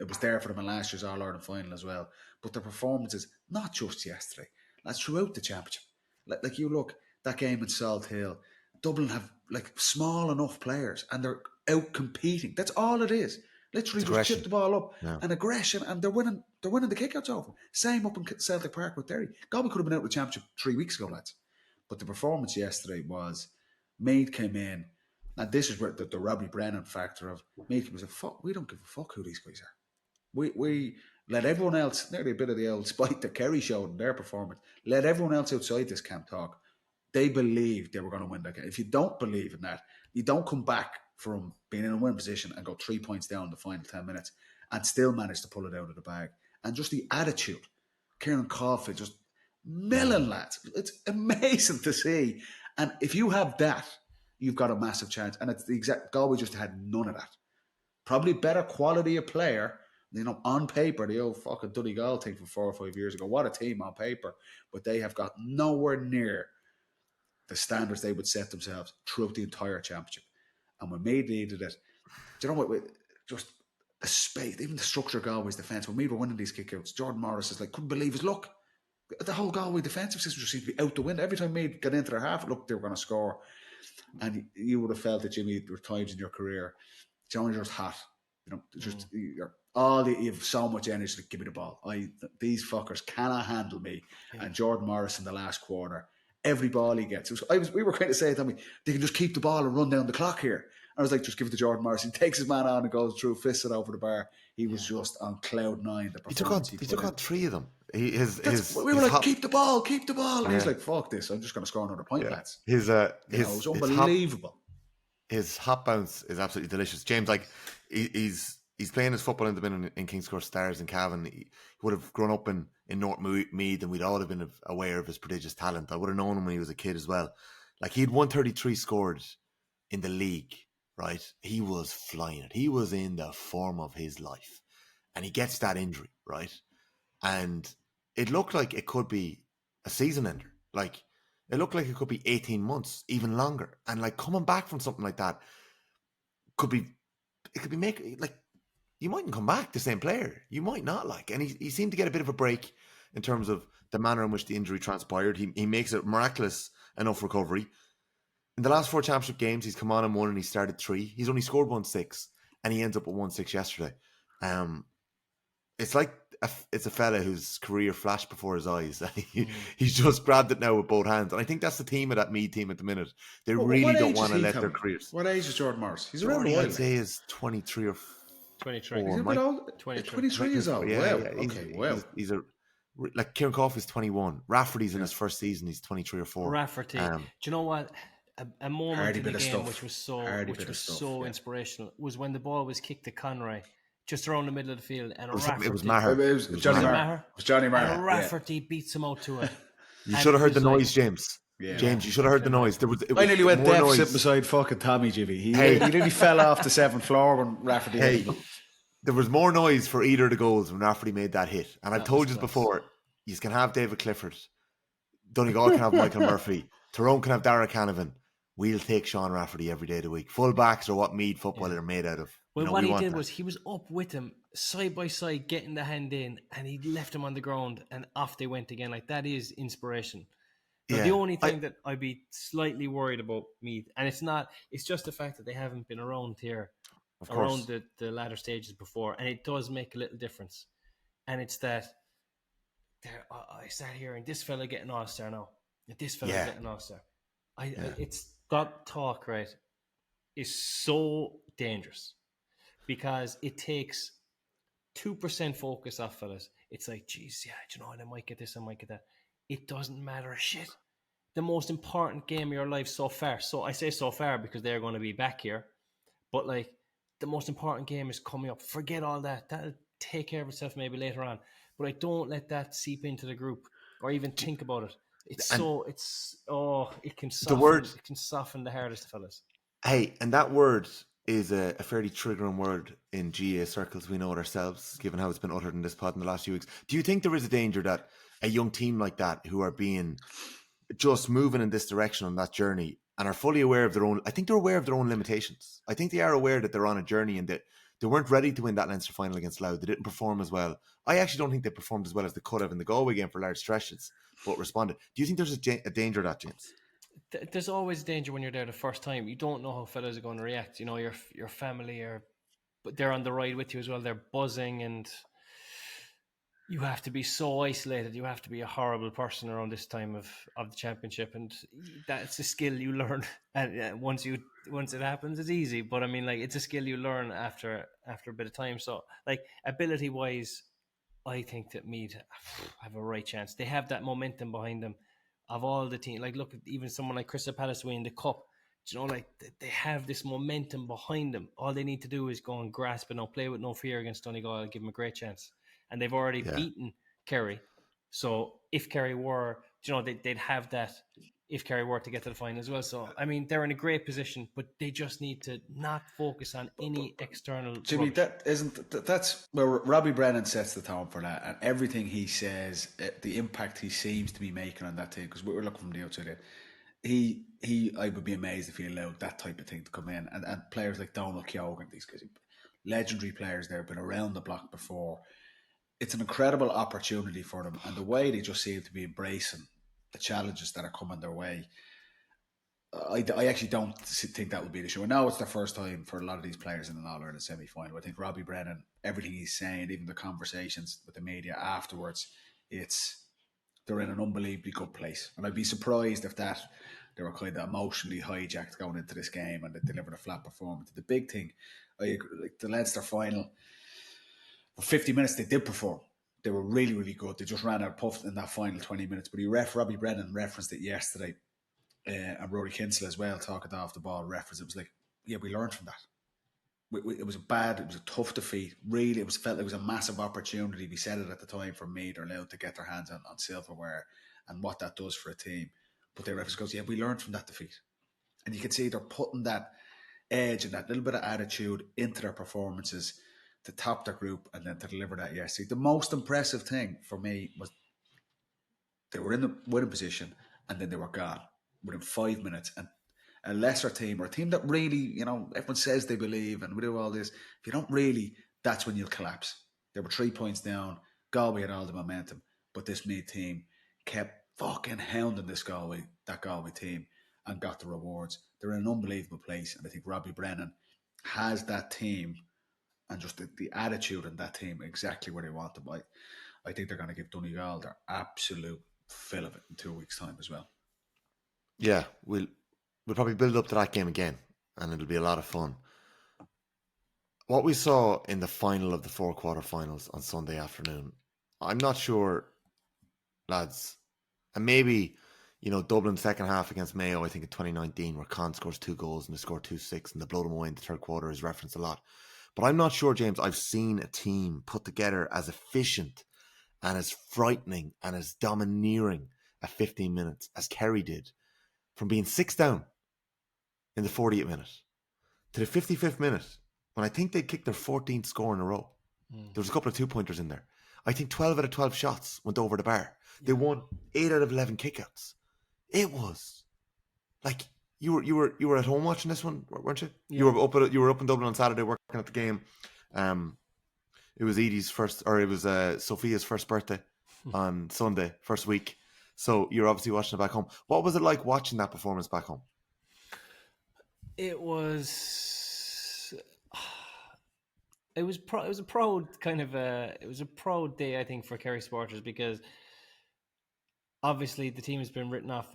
was there for them in last year's All-Ireland final as well. But their performances, not just yesterday, that's throughout the championship. Like you look, that game in Salt Hill, Dublin have like small enough players and they're out competing. That's all it is. Literally just chip the ball up and aggression, and they're winning the kickouts over. Same up in Celtic Park with Derry. Galway could have been out of the championship 3 weeks ago, lads. But the performance yesterday was, Meath came in, and this is where the Robbie Brennan factor of Meath was we don't give a fuck who these guys are. We let everyone else, nearly a bit of the old spite that Kerry showed in their performance, let everyone else outside this camp talk. They believed they were going to win that game. If you don't believe in that, you don't come back from being in a win position and go 3 points down in the final 10 minutes and still manage to pull it out of the bag. And just the attitude. Kieran Coffey just milling, lads. It's amazing to see. And if you have that, you've got a massive chance. And it's the exact, Galway just had none of that. Probably better quality of player, on paper, the old fucking Donegal thing from 4 or 5 years ago. What a team on paper. But they have got nowhere near the standards they would set themselves throughout the entire championship. And when Meath needed it, do you know what? Just the space, even the structure of Galway's defence. When Meath were winning these kickouts, Jordan Morris is like, couldn't believe his luck. The whole Galway defensive system just seemed to be out the window. Every time Meath got into their half, it looked they were going to score. And you would have felt that, Jimmy, there were times in your career, you're just hot. You have so much energy to give me the ball. These fuckers cannot handle me. Yeah. And Jordan Morris in the last quarter, every ball he gets. We were kind of saying to me, they can just keep the ball and run down the clock here. I was like, just give it to Jordan Morris. He takes his man on and goes through, fists it over the bar. He was just on cloud 9. He took on 3 of them. We were like, keep the ball. And he's like, fuck this. I'm just going to score another point, lads. It was unbelievable. His hot bounce is absolutely delicious. James, like, he's playing his football in the minute in King's Cross Stars in Cavan. He would have grown up in North Meath, and we'd all have been aware of his prodigious talent. I would have known him when he was a kid as well. Like, he had 133 scored in the league, right? He was flying it. He was in the form of his life. And he gets that injury, right? And it looked like it could be a season ender. Like, it looked like it could be 18 months, even longer. And, like, coming back from something like that could be making, like, you mightn't come back the same player. You might not, like. And he seemed to get a bit of a break in terms of the manner in which the injury transpired. He makes a miraculous enough recovery. In the last 4 championship games, he's come on and won, and he started 3. He's only scored 1-6, and he ends up with 1-6 yesterday. It's like it's a fella whose career flashed before his eyes. He's just grabbed it now with both hands. And I think that's the theme of that Meath team at the minute. They really don't want to let their careers. What age is Jordan Morris? He's around the I'd say is 23 or 23. Is he 23 years old? Yeah, wow. Yeah. Okay, wow. He's like Kieran Coffey is 21. Rafferty's in his first season. He's 23 or 4. Rafferty. Do you know what? A moment in the game which was so inspirational was when the ball was kicked to Conroy just around the middle of the field, and it was Maher. It was Johnny Maher. It was Johnny Maher. And Rafferty beats him out to it. You should have heard the noise, James. Yeah. James, you should have heard the noise. I nearly went deaf sitting beside fucking Tommy, Jimmy. He nearly fell off the 7th floor when Rafferty hit him. there was more noise for either of the goals when Rafferty made that hit. And I've told you before, you can have David Clifford, Donegal can have Michael Murphy, Tyrone can have Darragh Canavan. We'll take Sean Rafferty every day of the week. Full backs are what Meath football are made out of. Well, what he did was he was up with him side by side, getting the hand in, and he left him on the ground, and off they went again. Like, that is inspiration. Now, the only thing that I'd be slightly worried about Meath, and it's just the fact that they haven't been around here, around the latter stages before, and it does make a little difference. And it's that I start hearing this fella getting All-Star now, this fella getting All-Star. It's that talk, right, is so dangerous because it takes 2% focus off fellas. It's like, geez, yeah, do you know what? I might get this, I might get that. It doesn't matter a shit. The most important game of your life so far. So I say so far because they're going to be back here. But like, the most important game is coming up. Forget all that. That'll take care of itself maybe later on. But I don't let that seep into the group or even think about it. It can soften the hardest fellas. Hey, and that word is a fairly triggering word in GA circles. We know it ourselves, given how it's been uttered in this pod in the last few weeks. Do you think there is a danger that a young team like that, who are being just moving in this direction on that journey and are fully aware of their own, I think they're aware of their own limitations. I think they are aware that they're on a journey and that they weren't ready to win that Leinster final against Louth. They didn't perform as well. I actually don't think they performed as well as they could have in the Galway game for large stretches, but responded. Do you think there's a danger of that, James? There's always danger when you're there the first time. You don't know how fellas are going to react. You know, your family but they're on the ride with you as well. They're buzzing, and you have to be so isolated. You have to be a horrible person around this time of the championship, and that's a skill you learn. And once it happens, it's easy. But I mean, like, it's a skill you learn after a bit of time. So, like, ability wise, I think that Meath have a right chance. They have that momentum behind them. Of all the team, like, look at even someone like Crystal Palace winning the cup. You know, like, they have this momentum behind them. All they need to do is go and grasp it and play with no fear against Donegal. I'll give them a great chance. And they've already beaten Kerry. So if Kerry were, they'd have that if Kerry were to get to the final as well. So, I mean, they're in a great position, but they just need to not focus on any external Jimmy, rubbish. That's where Robbie Brennan sets the tone for that. And everything he says, the impact he seems to be making on that team, because we were looking from the outside in, I would be amazed if he allowed that type of thing to come in. And players like Donald Keoghan, these guys, legendary players there, been around the block before. It's an incredible opportunity for them. And the way they just seem to be embracing the challenges that are coming their way, I actually don't think that will be the issue. And now it's the first time for a lot of these players in an All-Ireland semi-final. I think Robbie Brennan, everything he's saying, even the conversations with the media afterwards, they're in an unbelievably good place. And I'd be surprised if they were kind of emotionally hijacked going into this game and they delivered a flat performance. The big thing, like the Leinster final, for 50 minutes they did perform. They were really, really good. They just ran out of puff in that final 20 minutes. But Robbie Brennan referenced it yesterday. And Rory Kinsella as well, talking off the ball reference. It was like, yeah, we learned from that. It was a tough defeat. Really, felt like it was a massive opportunity. We said it at the time for Meath or Louth to get their hands on silverware and what that does for a team. But the reference goes, yeah, we learned from that defeat. And you can see they're putting that edge and that little bit of attitude into their performances to top their group and then to deliver that yesterday. The most impressive thing for me was they were in the winning position and then they were gone within 5 minutes. And a lesser team or a team that really, everyone says they believe and we do all this. If you don't really, that's when you'll collapse. They were 3 points down. Galway had all the momentum, but this Meath team kept fucking hounding that Galway team and got the rewards. They're in an unbelievable place. And I think Robbie Brennan has that team and just the attitude in that team exactly where they want them. I think they're going to give Donegal their absolute fill of it in 2 weeks' time as well. Yeah, we'll probably build up to that game again, and it'll be a lot of fun. What we saw in the final of the 4 quarterfinals on Sunday afternoon, I'm not sure, lads, and maybe, Dublin's second half against Mayo, I think in 2019, where Con scores 2 goals and they score 2-6 and they blow them away in the third quarter is referenced a lot. But I'm not sure, James, I've seen a team put together as efficient and as frightening and as domineering at 15 minutes as Kerry did. From being 6 down in the 40th minute to the 55th minute when I think they kicked their 14th score in a row. There was a couple of 2-pointers in there. I think 12 out of 12 shots went over the bar. They won 8 out of 11 kickouts. It was like you were at home watching this one, weren't you? Yeah. You were up in Dublin on Saturday working at the game. It was Edie's first, or it was Sophia's first birthday on Sunday, first week. So you're obviously watching it back home. What was it like watching that performance back home? It was a proud day, I think, for Kerry supporters, because obviously the team has been written off,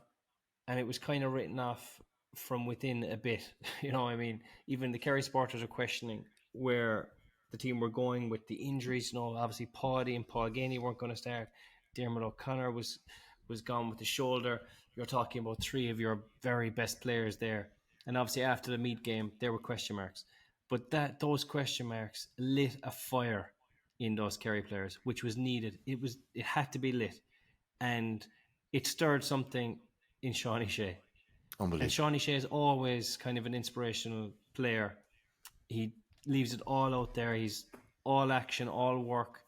and it was kind of written off from within a bit. You know, I mean, even the Kerry supporters are questioning where the team were going with the injuries. You know, obviously Paddy and Paul Ganey weren't going to start. Dermot O'Connor was gone with the shoulder. You're talking about 3 of your very best players there. And obviously after the Meath game, there were question marks. But those question marks lit a fire in those Kerry players, which was needed. It had to be lit. And it stirred something in Seanie Shea. Unbelievable. And Seanie Shea is always kind of an inspirational player. He leaves it all out there. He's all action, all work,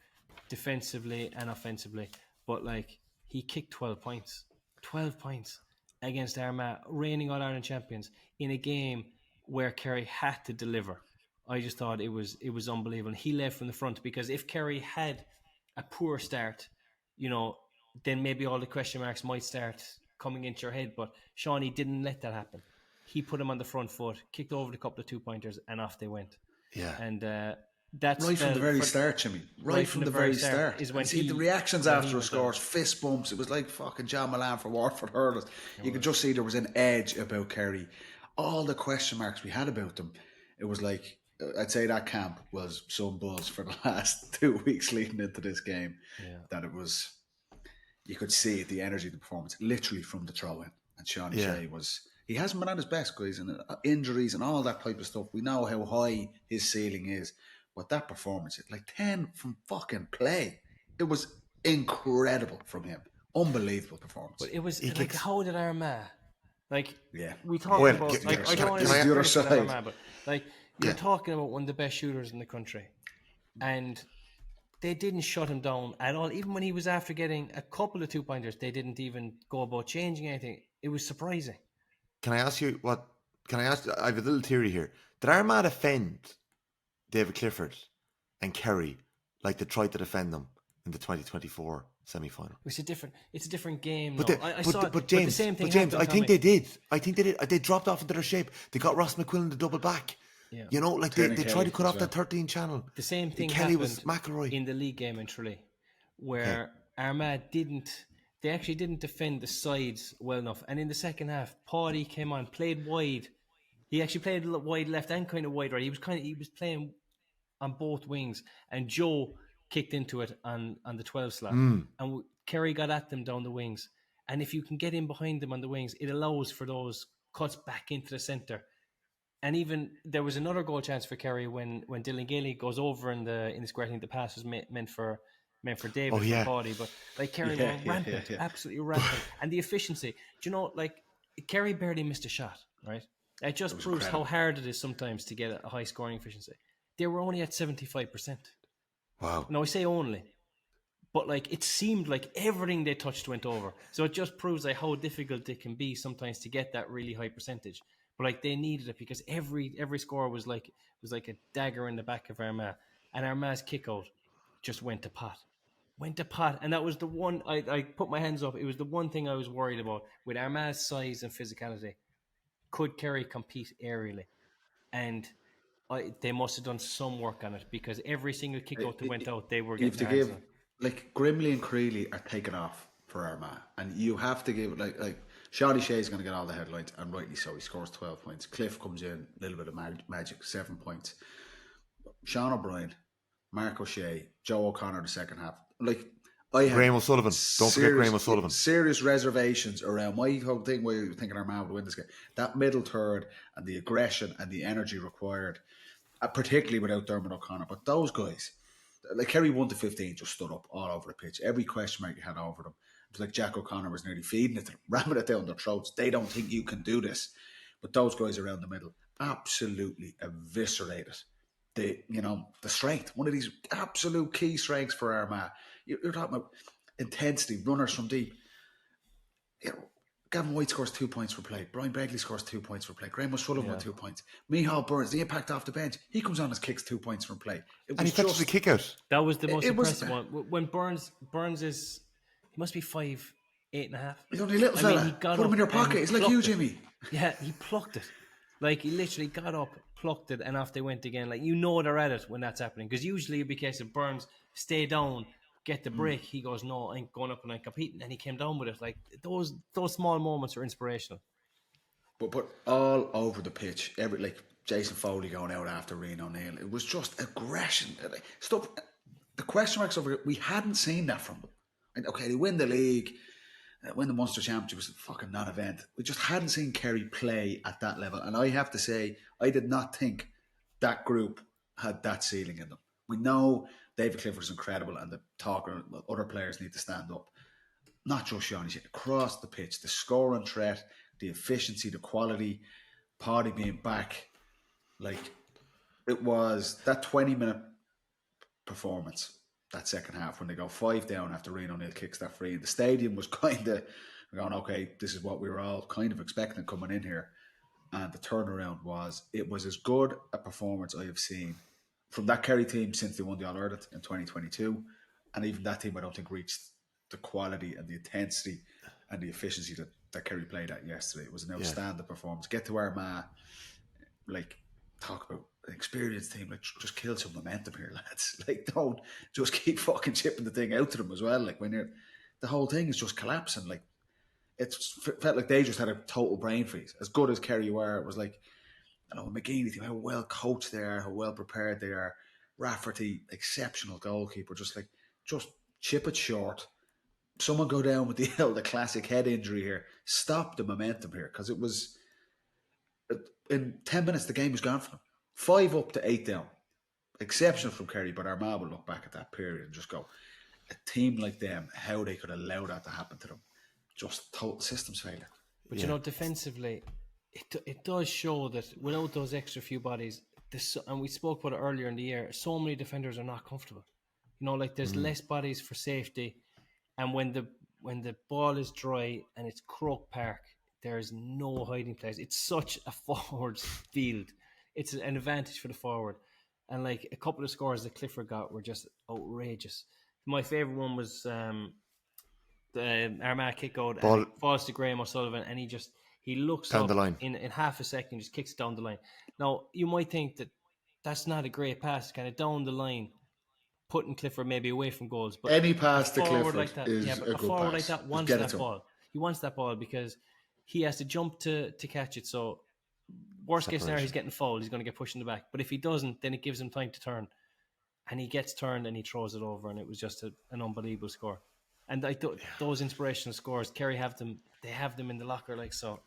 defensively and offensively. But like, he kicked 12 points. 12 points against Armagh, reigning All-Ireland champions, in a game where Kerry had to deliver. I just thought it was unbelievable. He led from the front, because if Kerry had a poor start, you know, then maybe all the question marks might start coming into your head. But Seanie didn't let that happen. He put him on the front foot, kicked over the couple of 2-pointers, and off they went. Yeah. And that's right from the very start, Jimmy. Right from the very start. Is when the reactions after the scores, fist bumps. It was like fucking John Milan for Waterford hurlers. You could just see there was an edge about Kerry. All the question marks we had about them, it was like, I'd say that camp was some buzz for the last 2 weeks leading into this game. Yeah. That it was, you could see it, the energy of the performance, literally from the throw-in. And Seanie Shea he hasn't been at his best, guys, and injuries and all that type of stuff. We know how high his ceiling is. But that performance, like 10 from fucking play, it was incredible from him. Unbelievable performance. But it was like, how did Armagh? Like, yeah, we talked about, like, I don't want to the other side, Armagh, but like, you're talking about one of the best shooters in the country, and they didn't shut him down at all. Even when he was after getting a couple of 2-pointers, they didn't even go about changing anything. It was surprising. Can I ask you what? I have a little theory here. Did Armagh defend David Clifford and Kerry like they tried to defend them in the 2024 semi-final? It's a different game. But, but James, the same thing I think they did. They dropped off into their shape. They got Ross McQuillan to double back. Yeah. You know, like they tried to cut off that 13 channel. The same thing Kelly happened was McElroy in the league game in Tralee, where Armagh they actually didn't defend the sides well enough. And in the second half, Paddy came on, played wide. He actually played a little wide left and kind of wide right. He was playing on both wings, and Joe kicked into it on the 12 slot. And Kerry got at them down the wings. And if you can get in behind them on the wings, it allows for those cuts back into the centre. And even there was another goal chance for Kerry when Dylan Gailey goes over in the square. I think the pass was meant for David for Paddy, but like Kerry were rampant, absolutely rampant. And the efficiency, do you know, like Kerry barely missed a shot, right? It just proves incredible how hard it is sometimes to get a high scoring efficiency. They were only at 75%. Wow. No, I say only. But like, it seemed like everything they touched went over. So it just proves like how difficult it can be sometimes to get that really high percentage. But like, they needed it, because every score was like a dagger in the back of Armagh. And Armagh's kick out just went to pot. And that was the one, I put my hands up. It was the one thing I was worried about with Armagh's size and physicality. Could Kerry compete aerially? And they must have done some work on it, because every single kick out that went out, they were getting their hands on. Like, Grimley and Creeley are taking off for Armagh, and you have to give like Seanie Shea's going to get all the headlines, and rightly so. He scores 12 points. Cliff comes in, a little bit of magic, 7 points. Sean O'Brien, Mark O'Shea, Joe O'Connor the second half. Like, I had Graham O'Sullivan. Don't forget Graham O'Sullivan. Serious reservations around my whole thing where you're thinking Armagh would win this game. That middle third and the aggression and the energy required, particularly without Dermot O'Connor. But those guys, like Kerry 1-15, just stood up all over the pitch. Every question mark you had over them. It was like Jack O'Connor was nearly feeding it to them, ramming it down their throats. They don't think you can do this. But those guys around the middle absolutely eviscerated the strength, one of these absolute key strengths for Armagh. You're talking about intensity, runners from deep. Gavin White scores 2 points for play. Brian Begley scores 2 points for play. Graham O'Sullivan with 2 points. Micheál Burns, the impact off the bench. He comes on and kicks 2 points from play. And he fetches the kick out. That was the most impressive one. When Burns is, he must be 5'8.5". He's only a little fella. He got Put him in your pocket. He's like you, Jimmy. Yeah, he plucked it. Like, he literally got up, plucked it, and off they went again. Like, they're at it when that's happening. Because usually it'd be a case of Burns, stay down, get the break. He goes, no, I ain't going up and I'm competing. And he came down with it. Like, those small moments are inspirational. But all over the pitch, like Jason Foley going out after Rian O'Neill, it was just aggression. Stuff. The question marks over it, we hadn't seen that from them. And okay, they win the league, win the Munster Championship, was a fucking non-event. We just hadn't seen Kerry play at that level. And I have to say, I did not think that group had that ceiling in them. We know David Clifford is incredible and the talker, other players need to stand up. Not just Sean, across the pitch, the scoring threat, the efficiency, the quality, Paddy being back. Like, it was that 20-minute performance, that second half, when they go 5 down after Rian O'Neill kicks that free. The stadium was kind of going, okay, this is what we were all kind of expecting coming in here. And the turnaround was as good a performance I have seen from that Kerry team since they won the All-Ireland in 2022. And even that team, I don't think, reached the quality and the intensity and the efficiency that Kerry played at yesterday. It was an outstanding performance. Get to Armagh, like, talk about an experienced team, like, just kill some momentum here, lads. Like, don't just keep fucking chipping the thing out to them as well. Like, when the whole thing is just collapsing. Like, it felt like they just had a total brain freeze. As good as Kerry were, it was like, McGeady team, how well coached they are, how well prepared they are. Rafferty, exceptional goalkeeper, just chip it short. Someone go down with the classic head injury here. Stop the momentum here, because it was, in 10 minutes the game was gone for them. 5 up to 8 down. Exceptional from Kerry, but Armagh will look back at that period and just go, a team like them, how they could allow that to happen to them. Just total systems failure. But defensively, it does show that without those extra few bodies, and we spoke about it earlier in the year, so many defenders are not comfortable. There's less bodies for safety, and when the ball is dry and it's Croke Park, there's no hiding place. It's such a forward field. It's an advantage for the forward. And like, a couple of scores that Clifford got were just outrageous. My favourite one was the Armagh kick out, and it falls to Graham O'Sullivan, and he looks down up the line in half a second, just kicks down the line. Now, you might think that that's not a great pass, kind of down the line, putting Clifford maybe away from goals. But any pass to Clifford like that, is a good forward pass. like that wants that ball. He wants that ball because he has to jump to catch it. So worst case scenario, he's getting fouled. He's going to get pushed in the back. But if he doesn't, then it gives him time to turn. And he gets turned and he throws it over. And it was just an unbelievable score. And I thought those inspirational scores, Kerry have them. They have them in the locker, like so.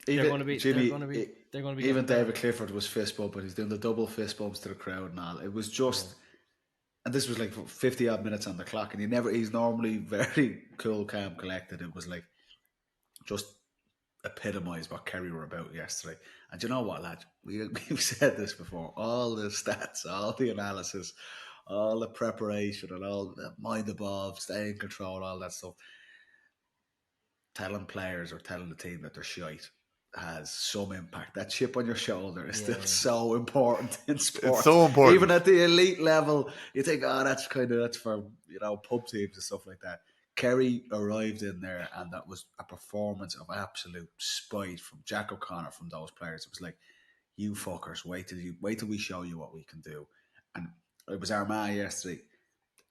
They're going to be. Even David Clifford was fist bumping. He's doing the double fist bumps to the crowd and all. It was just, and this was like 50 odd minutes on the clock, and he's normally very cool, calm, collected. It was like just epitomised what Kerry were about yesterday. And you know what, lad? We've said this before. All the stats, all the analysis, all the preparation, and all the mind above, stay in control, all that stuff. Telling players or telling the team that they're shite has some impact. That chip on your shoulder is still so important in sport. It's so important. Even at the elite level, you think, that's for pub teams and stuff like that. Kerry arrived in there, and that was a performance of absolute spite from Jack O'Connor, from those players. It was like, you fuckers, wait till we show you what we can do. And it was Armagh yesterday.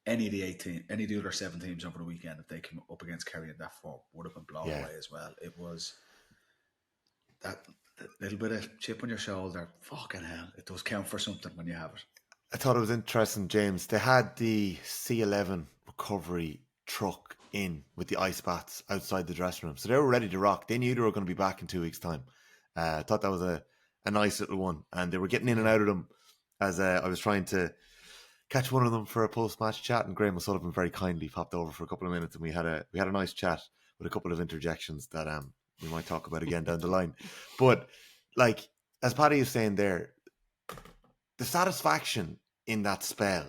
Any of the other 7 teams over the weekend, if they came up against Kerry in that form, would have been blown away as well. It was that little bit of chip on your shoulder. Fucking hell, it does count for something when you have it. I thought it was interesting, James. They had the C11 recovery truck in with the ice baths outside the dressing room, so they were ready to rock. They knew they were going to be back in 2 weeks' time. I thought that was a nice little one, and they were getting in and out of them as I was trying to catch one of them for a post-match chat, and Graham O'Sullivan very kindly popped over for a couple of minutes, and we had a nice chat with a couple of interjections that we might talk about again down the line. But like, as Paddy is saying there, the satisfaction in that spell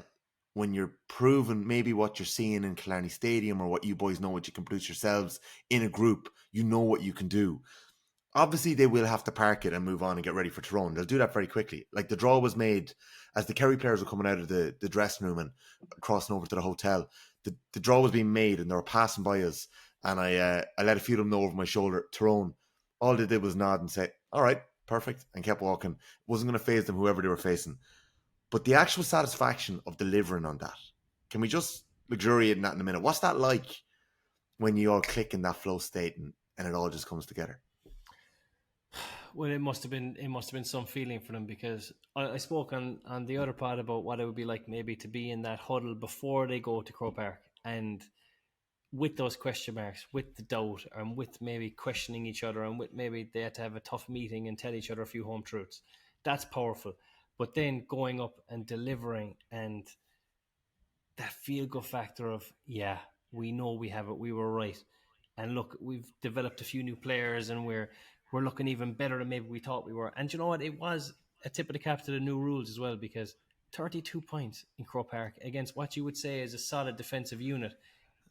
when you're proving maybe what you're seeing in Killarney Stadium, or what you boys know what you can produce yourselves in a group, you know what you can do. Obviously, they will have to park it and move on and get ready for Tyrone. They'll do that very quickly. Like, the draw was made as the Kerry players were coming out of the dressing room and crossing over to the hotel. The draw was being made and they were passing by us. And I let a few of them know over my shoulder, Tyrone. All they did was nod and say, all right, perfect, and kept walking. It wasn't going to faze them, whoever they were facing. But the actual satisfaction of delivering on that, can we just luxuriate in that in a minute? What's that like when you all click in that flow state and it all just comes together? Well, it must have been some feeling for them, because I spoke on the other part about what it would be like maybe to be in that huddle before they go to Croke Park, and with those question marks, with the doubt, and with maybe questioning each other, and with maybe they had to have a tough meeting and tell each other a few home truths. That's powerful. But then going up and delivering, and that feel-good factor of, yeah, we know we have it, we were right. And look, we've developed a few new players, and we're looking even better than maybe we thought we were. And you know what? It was a tip of the cap to the new rules as well, because 32 points in Croke Park against what you would say is a solid defensive unit.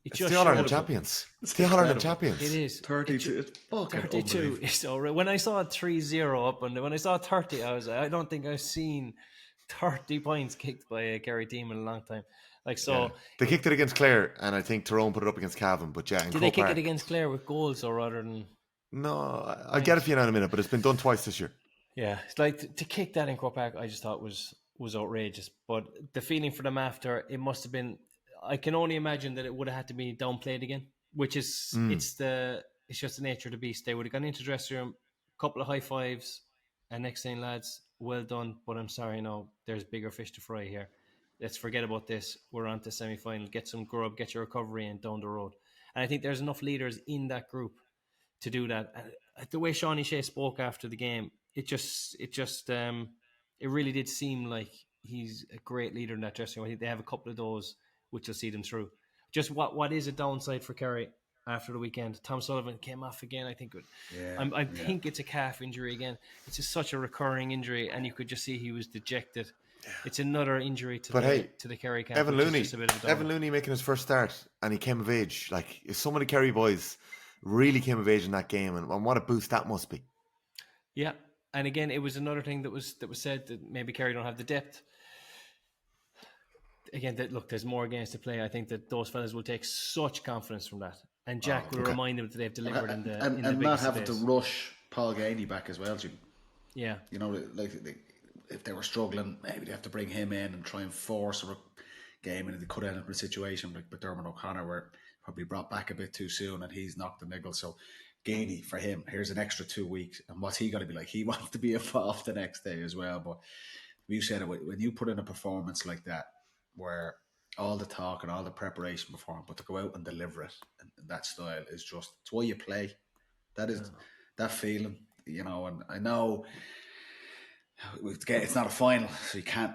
It's the All-Ireland champions. It's the All-Ireland champions. It is. 32. It's fucking 32 is so right. When I saw 3-0 up, and when I saw 30, I don't think I've seen 30 points kicked by a Kerry team in a long time. Like, so yeah. They kicked it against Clare, and I think Tyrone put it up against Cavan. But yeah, did they kick it against Clare with goals, or rather than? No, I'll get it for you in a minute, but it's been done twice this year. Yeah, it's like to kick that in Croke Park, I just thought was outrageous. But the feeling for them after, it must have been. I can only imagine that it would have had to be downplayed again, which is it's just the nature of the beast. They would have gone into the dressing room, a couple of high fives, and next thing, lads, well done, but I'm sorry, no, there's bigger fish to fry here. Let's forget about this. We're on to semi-final. Get some grub, get your recovery, and down the road. And I think there's enough leaders in that group to do that. The way Sean Shea spoke after the game, it really did seem like he's a great leader in that dressing room. I think they have a couple of those which will see them through. Just what is a downside for Kerry after the weekend? Tom Sullivan came off again, I think. I think it's a calf injury again. It's just such a recurring injury, and you could just see he was dejected. It's another injury to the Kerry camp. Evan Looney making his first start, and he came of age. Like, some of the Kerry boys really came of age in that game, and what a boost that must be. Yeah, and again, it was another thing that was said that maybe Kerry don't have the depth. Again, look, there's more games to play. I think that those fellas will take such confidence from that, and Jack will remind them that they've delivered in the and not having to rush Paul Gainey back as well, Jim. Yeah, you know, like if they were struggling, maybe they have to bring him in and try and force a game, and they could end up in a situation like Dermot O'Connor where probably brought back a bit too soon and he's knocked the niggle. So Gainey, for him, here's an extra 2 weeks, and what's he got to be like? He wants to be involved the next day as well. But you said it, when you put in a performance like that, where all the talk and all the preparation before, but to go out and deliver it and that style is just, it's why you play. That is that feeling, you know. And I know it's not a final, so you can't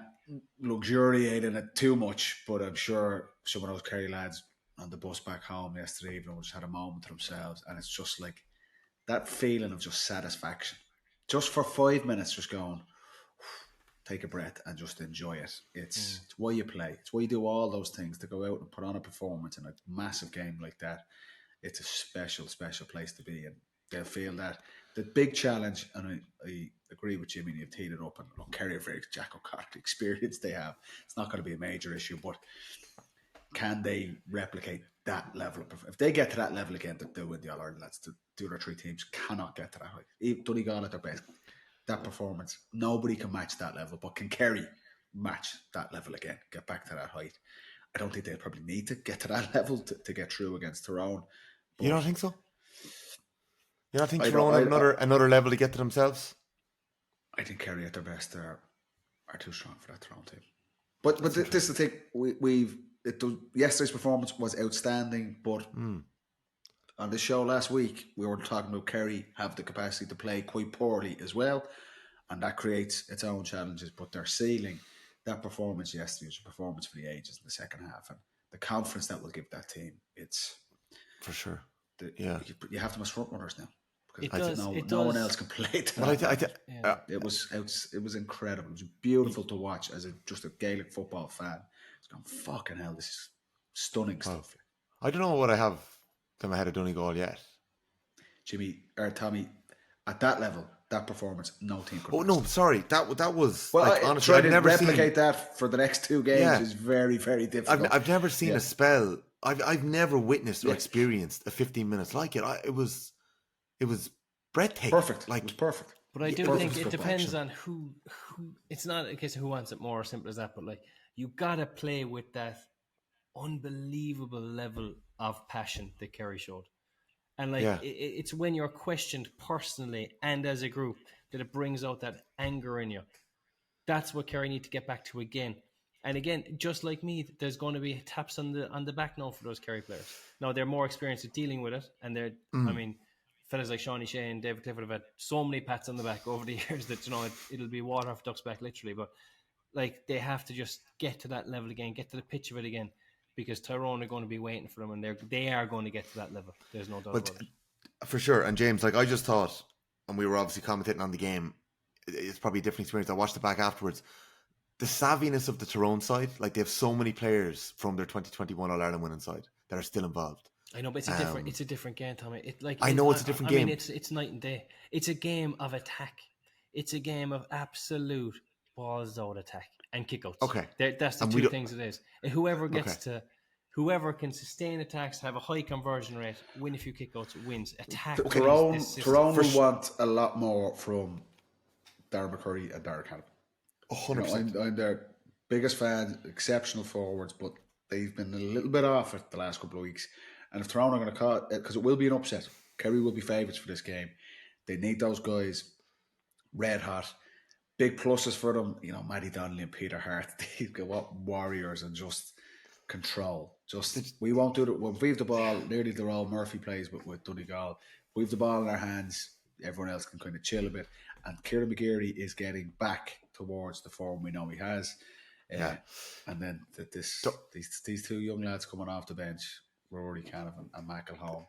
luxuriate in it too much, but I'm sure some of those Kerry lads on the bus back home yesterday evening just had a moment to themselves, and it's just like that feeling of just satisfaction, just for 5 minutes, just going, take a breath and just enjoy it. It's why you play. It's why you do all those things, to go out and put on a performance in a massive game like that. It's a special, special place to be, and they'll feel that the big challenge. And I agree with Jimmy. You've teed it up, and look, Kerry are very Jack O'Connor experience they have. It's not going to be a major issue, but can they replicate that level of performance? If they get to that level again, they'll win the All-Ireland. That's the other three teams cannot get to that height. Donegal at their best. That performance, nobody can match that level, but can Kerry match that level again, get back to that height? I don't think they'll probably need to get to that level to get through against Tyrone. You don't think so? You don't think Tyrone have another level to get to themselves? I think Kerry at their best are too strong for that Tyrone team. But this is the thing, yesterday's performance was outstanding, but on the show last week, we were talking about Kerry have the capacity to play quite poorly as well, and that creates its own challenges. But their ceiling, that performance yesterday was a performance for the ages in the second half, and the confidence that will give that team, it's for sure. You have them as front runners now, No one else can play that. It was incredible. It was beautiful to watch as just a Gaelic football fan. It's going, fucking hell, this is stunning stuff. I don't know what I have in my head of Donegal yet. Tommy, at that level, that performance, no team could. Oh no, sorry, that was. Well, like, honestly, I've never replicate that for the next 2 games is very, very difficult. I've never seen a spell. I've never witnessed or experienced a 15 minutes like it. It was breathtaking. Perfect. Like, it was perfect. But I do think it depends on who. It's not a case of who wants it more, simple as that. But like, you gotta play with that unbelievable level of passion that Kerry showed. And like it's when you're questioned personally and as a group that it brings out that anger in you. That's what Kerry need to get back to again. And again, just like me, there's going to be taps on the back now for those Kerry players. Now they're more experienced at dealing with it, and they're I mean, fellas like Shawnee Shea and David Clifford have had so many pats on the back over the years that it'll be water off duck's back literally. But like they have to just get to that level again, get to the pitch of it again. Because Tyrone are going to be waiting for them, and they are going to get to that level. There's no doubt about it. For sure. And James, like I just thought, and we were obviously commentating on the game, it's probably a different experience. I watched it back afterwards. The savviness of the Tyrone side, like they have so many players from their 2021 All-Ireland winning side that are still involved. I know, but it's a different game, Tommy. I know it's a different game. I mean, it's night and day. It's a game of attack. It's a game of absolute balls out attack and kickouts. Okay, that's the two things it is. And whoever can sustain attacks, have a high conversion rate, win a few kickouts, wins. Attack. Tyrone will want a lot more from Darren McCurry and Darren Cannon. 100%. I'm their biggest fan, exceptional forwards, but they've been a little bit off it the last couple of weeks. And if Tyrone are going to call it, because it will be an upset, Kerry will be favourites for this game. They need those guys red hot. Big pluses for them, Matty Donnelly and Peter Hart. They've got what warriors and just control. We won't do it. When we have the ball, nearly they're all Murphy plays with Donegal. We have the ball in our hands, everyone else can kind of chill a bit. And Kieran McGeary is getting back towards the form we know he has. And then these 2 young lads coming off the bench, Rory Canavan and Michael Home.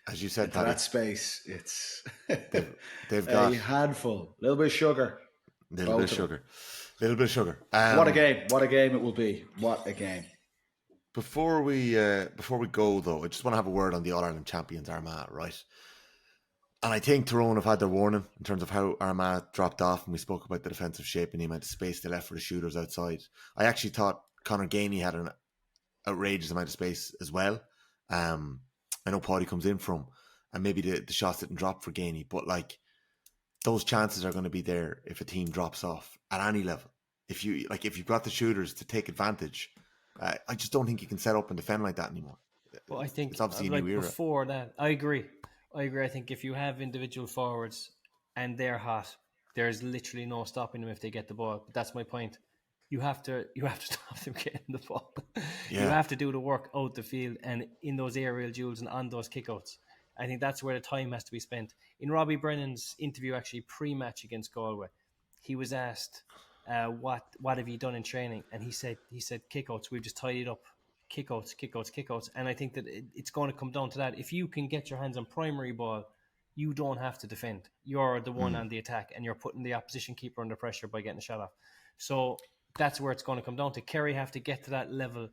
As you said, Paddy, that space, it's they've got a handful, a little bit of sugar. Little bit of sugar. What a game! What a game it will be! What a game! Before we go though, I just want to have a word on the All Ireland champions Armagh, right? And I think Tyrone have had their warning in terms of how Armagh dropped off, and we spoke about the defensive shape and the amount of space they left for the shooters outside. I actually thought Conor Gainey had an outrageous amount of space as well. I know Paddy comes in from, and maybe the shots didn't drop for Gainey, but like, those chances are going to be there if a team drops off at any level. If you've got the shooters to take advantage, I just don't think you can set up and defend like that anymore. Well, I think it's obviously a new era. Before that, I agree. I think if you have individual forwards and they're hot, there's literally no stopping them if they get the ball. But that's my point. You have to stop them getting the ball. You have to do the work out the field and in those aerial duels and on those kickouts. I think that's where the time has to be spent. In Robbie Brennan's interview, actually pre-match against Galway, he was asked, "What have you done in training?" And he said, "Kickouts. We've just tidied up kickouts." And I think that it's going to come down to that. If you can get your hands on primary ball, you don't have to defend. You're the one on the attack, and you're putting the opposition keeper under pressure by getting a shot off. So that's where it's going to come down to. Kerry have to get to that level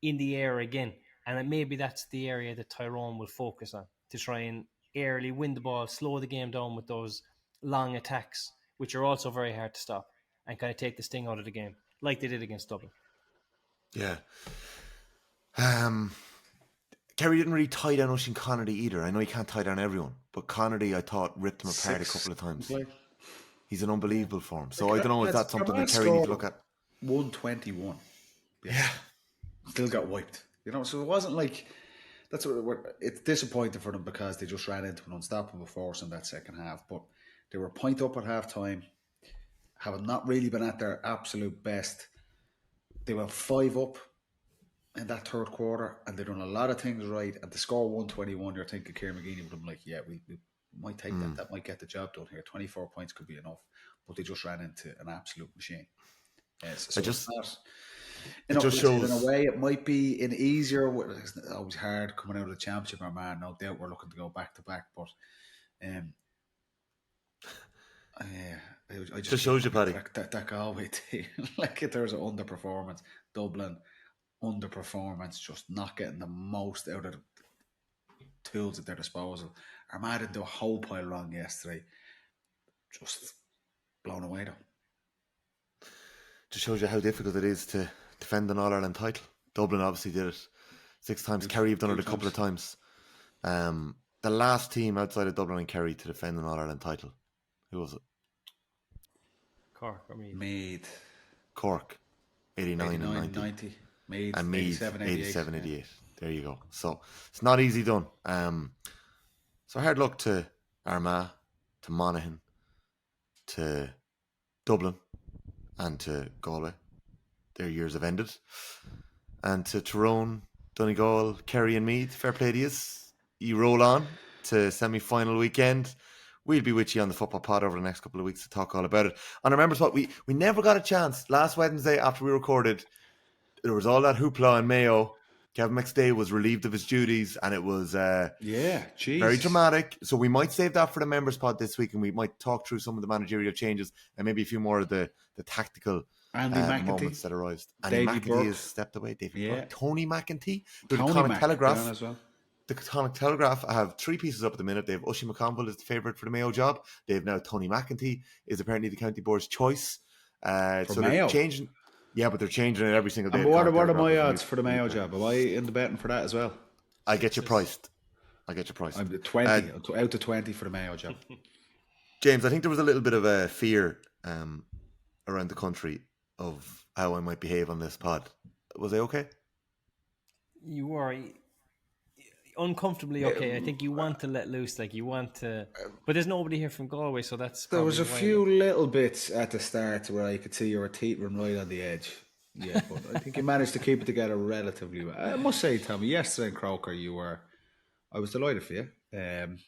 in the air again, and maybe that's the area that Tyrone will focus on, to try and early win the ball, slow the game down with those long attacks, which are also very hard to stop, and kind of take the sting out of the game, like they did against Dublin. Yeah. Kerry didn't really tie down Oisin Connerty either. I know he can't tie down everyone, but Connerty, I thought, ripped him apart a couple of times. He's an unbelievable form. So I don't know if that's something that Kerry need to look at. 121. Yeah. Still got wiped. So it wasn't like... That's what it's disappointing for them, because they just ran into an unstoppable force in that second half. But they were a point up at half time, having not really been at their absolute best. They went 5 up in that third quarter, and they've done a lot of things right. And to score 121, you're thinking Kieran McGeary would have been like, yeah, we might take that. That might get the job done here. 24 points could be enough. But they just ran into an absolute machine. So it just shows. In a way, it might be an easier. It's always hard coming out of the championship, man. No doubt we're looking to go back to back, but Yeah, I Just shows you, Paddy. That Galway team, like if there's an underperformance, Dublin underperformance, just not getting the most out of the tools at their disposal. Armagh didn't do a whole pile wrong yesterday. Just blown away though. Just shows you how difficult it is to defend an All-Ireland title. Dublin obviously did it 6 times. Kerry have done it a couple of times. The last team outside of Dublin and Kerry to defend an All-Ireland title. Who was it? Cork or Meath? Meath. Cork, 89 and 90. Meath, and Meath, 87, 88. There you go. So it's not easy done. So hard luck to Armagh, to Monaghan, to Dublin, and to Galway. Their years have ended. And to Tyrone, Donegal, Kerry and Meath, fair play to you. You roll on to semi-final weekend. We'll be with you on the Football Pod over the next couple of weeks to talk all about it. And remember what, we never got a chance. Last Wednesday after we recorded, there was all that hoopla in Mayo. Kevin McStay was relieved of his duties, and it was very dramatic. So we might save that for the members pod this week, and we might talk through some of the managerial changes and maybe a few more of the tactical moments that arose. Andy McEntee has stepped away. David Burke, Tony McEntee, the Connacht Telegraph as well. The Connacht Telegraph. I have 3 pieces up at the minute. They have Ushie McConville is the favourite for the Mayo job. They have now Tony McEntee is apparently the county board's choice. So Mayo? They're changing. Yeah, but they're changing it every single day. But what are my odds for the Mayo job? Am I in the betting for that as well? I get you priced. I'm 20. Out to 20 for the Mayo job. James, I think there was a little bit of a fear around the country of how I might behave on this pod. Was I okay? You were uncomfortably okay. I think you want to let loose, like you want to, but there's nobody here from Galway, so that's. There was a few little bits at the start where I could see you were teetering right on the edge. Yeah, but I think you managed to keep it together relatively well. I must say, Tommy, yesterday in Croker, I was delighted for you. And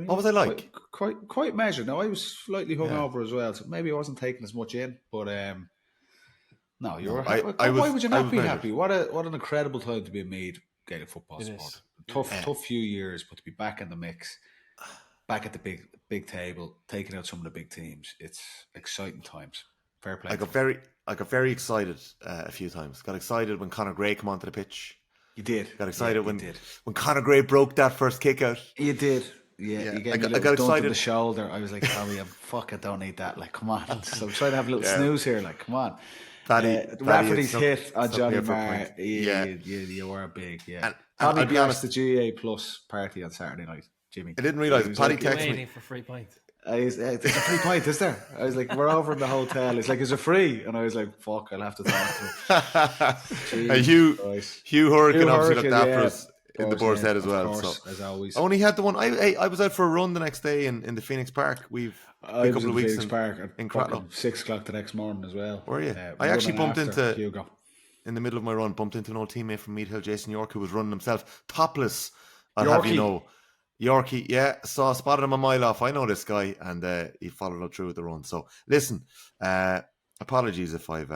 what was I like? Quite measured. Now I was slightly hungover as well, so maybe I wasn't taking as much in. But no, you were. Why would you not be happy? What an incredible time to be in Meath Gaelic football sport. Tough few years, but to be back in the mix, back at the big table, taking out some of the big teams, it's exciting times. Fair play. I got very excited a few times. Got excited when Conor Gray came onto the pitch. You did. Got excited when Conor Gray broke that first kick out. You did. Yeah. You gave me a little dunk in the shoulder. I was like, Tommy, I don't need that. Like, come on. So I'm trying to have a little snooze here. Like, come on. Rafferty's hit on Johnny Marr. You were big. Yeah. Tommy blessed the GA Plus party on Saturday night, Jimmy. I didn't realise. Paddy texted me for free pint. It's a free pint, is there? I was like, we're over in the hotel. He's like, is it free? And I was like, fuck, I'll have to talk to him. Hugh Hurricane obviously looked after us in the boar's head as well. Course, so as always. I only had the one. I was out for a run the next day in the Phoenix Park. We've a couple of weeks Phoenix Park in Cratloe. 6 o'clock the next morning as well. Were you? I actually bumped into Hugo. In the middle of my run, bumped into an old teammate from Meath Hill, Jason York, who was running himself topless. I'll have you know. Yorkie, yeah, spotted him a mile off. I know this guy, and he followed up through with the run. So, listen, apologies if I've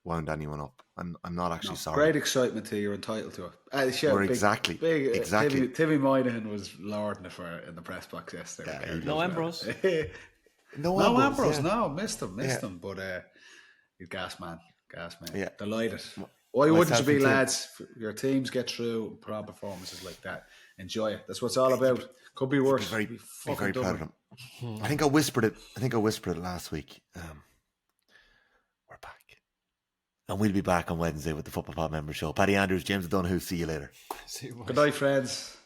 wound anyone up. I'm not actually sorry. Great excitement to you. You're entitled to it. Exactly. Timmy Moynihan was lording it in the press box yesterday. Yeah, no Ambrose. No Ambrose. No, missed him. But he's gas man. Yeah. Delighted. Why wouldn't you be, lads? Your teams get through put on performances like that. Enjoy it. That's what it's all about. Could be worse. Be very proud of him. I think I whispered it last week. We're back. And we'll be back on Wednesday with the Football Pod Member Show. Paddy Andrews, James O'Donoghue. See you later. Good night, friends.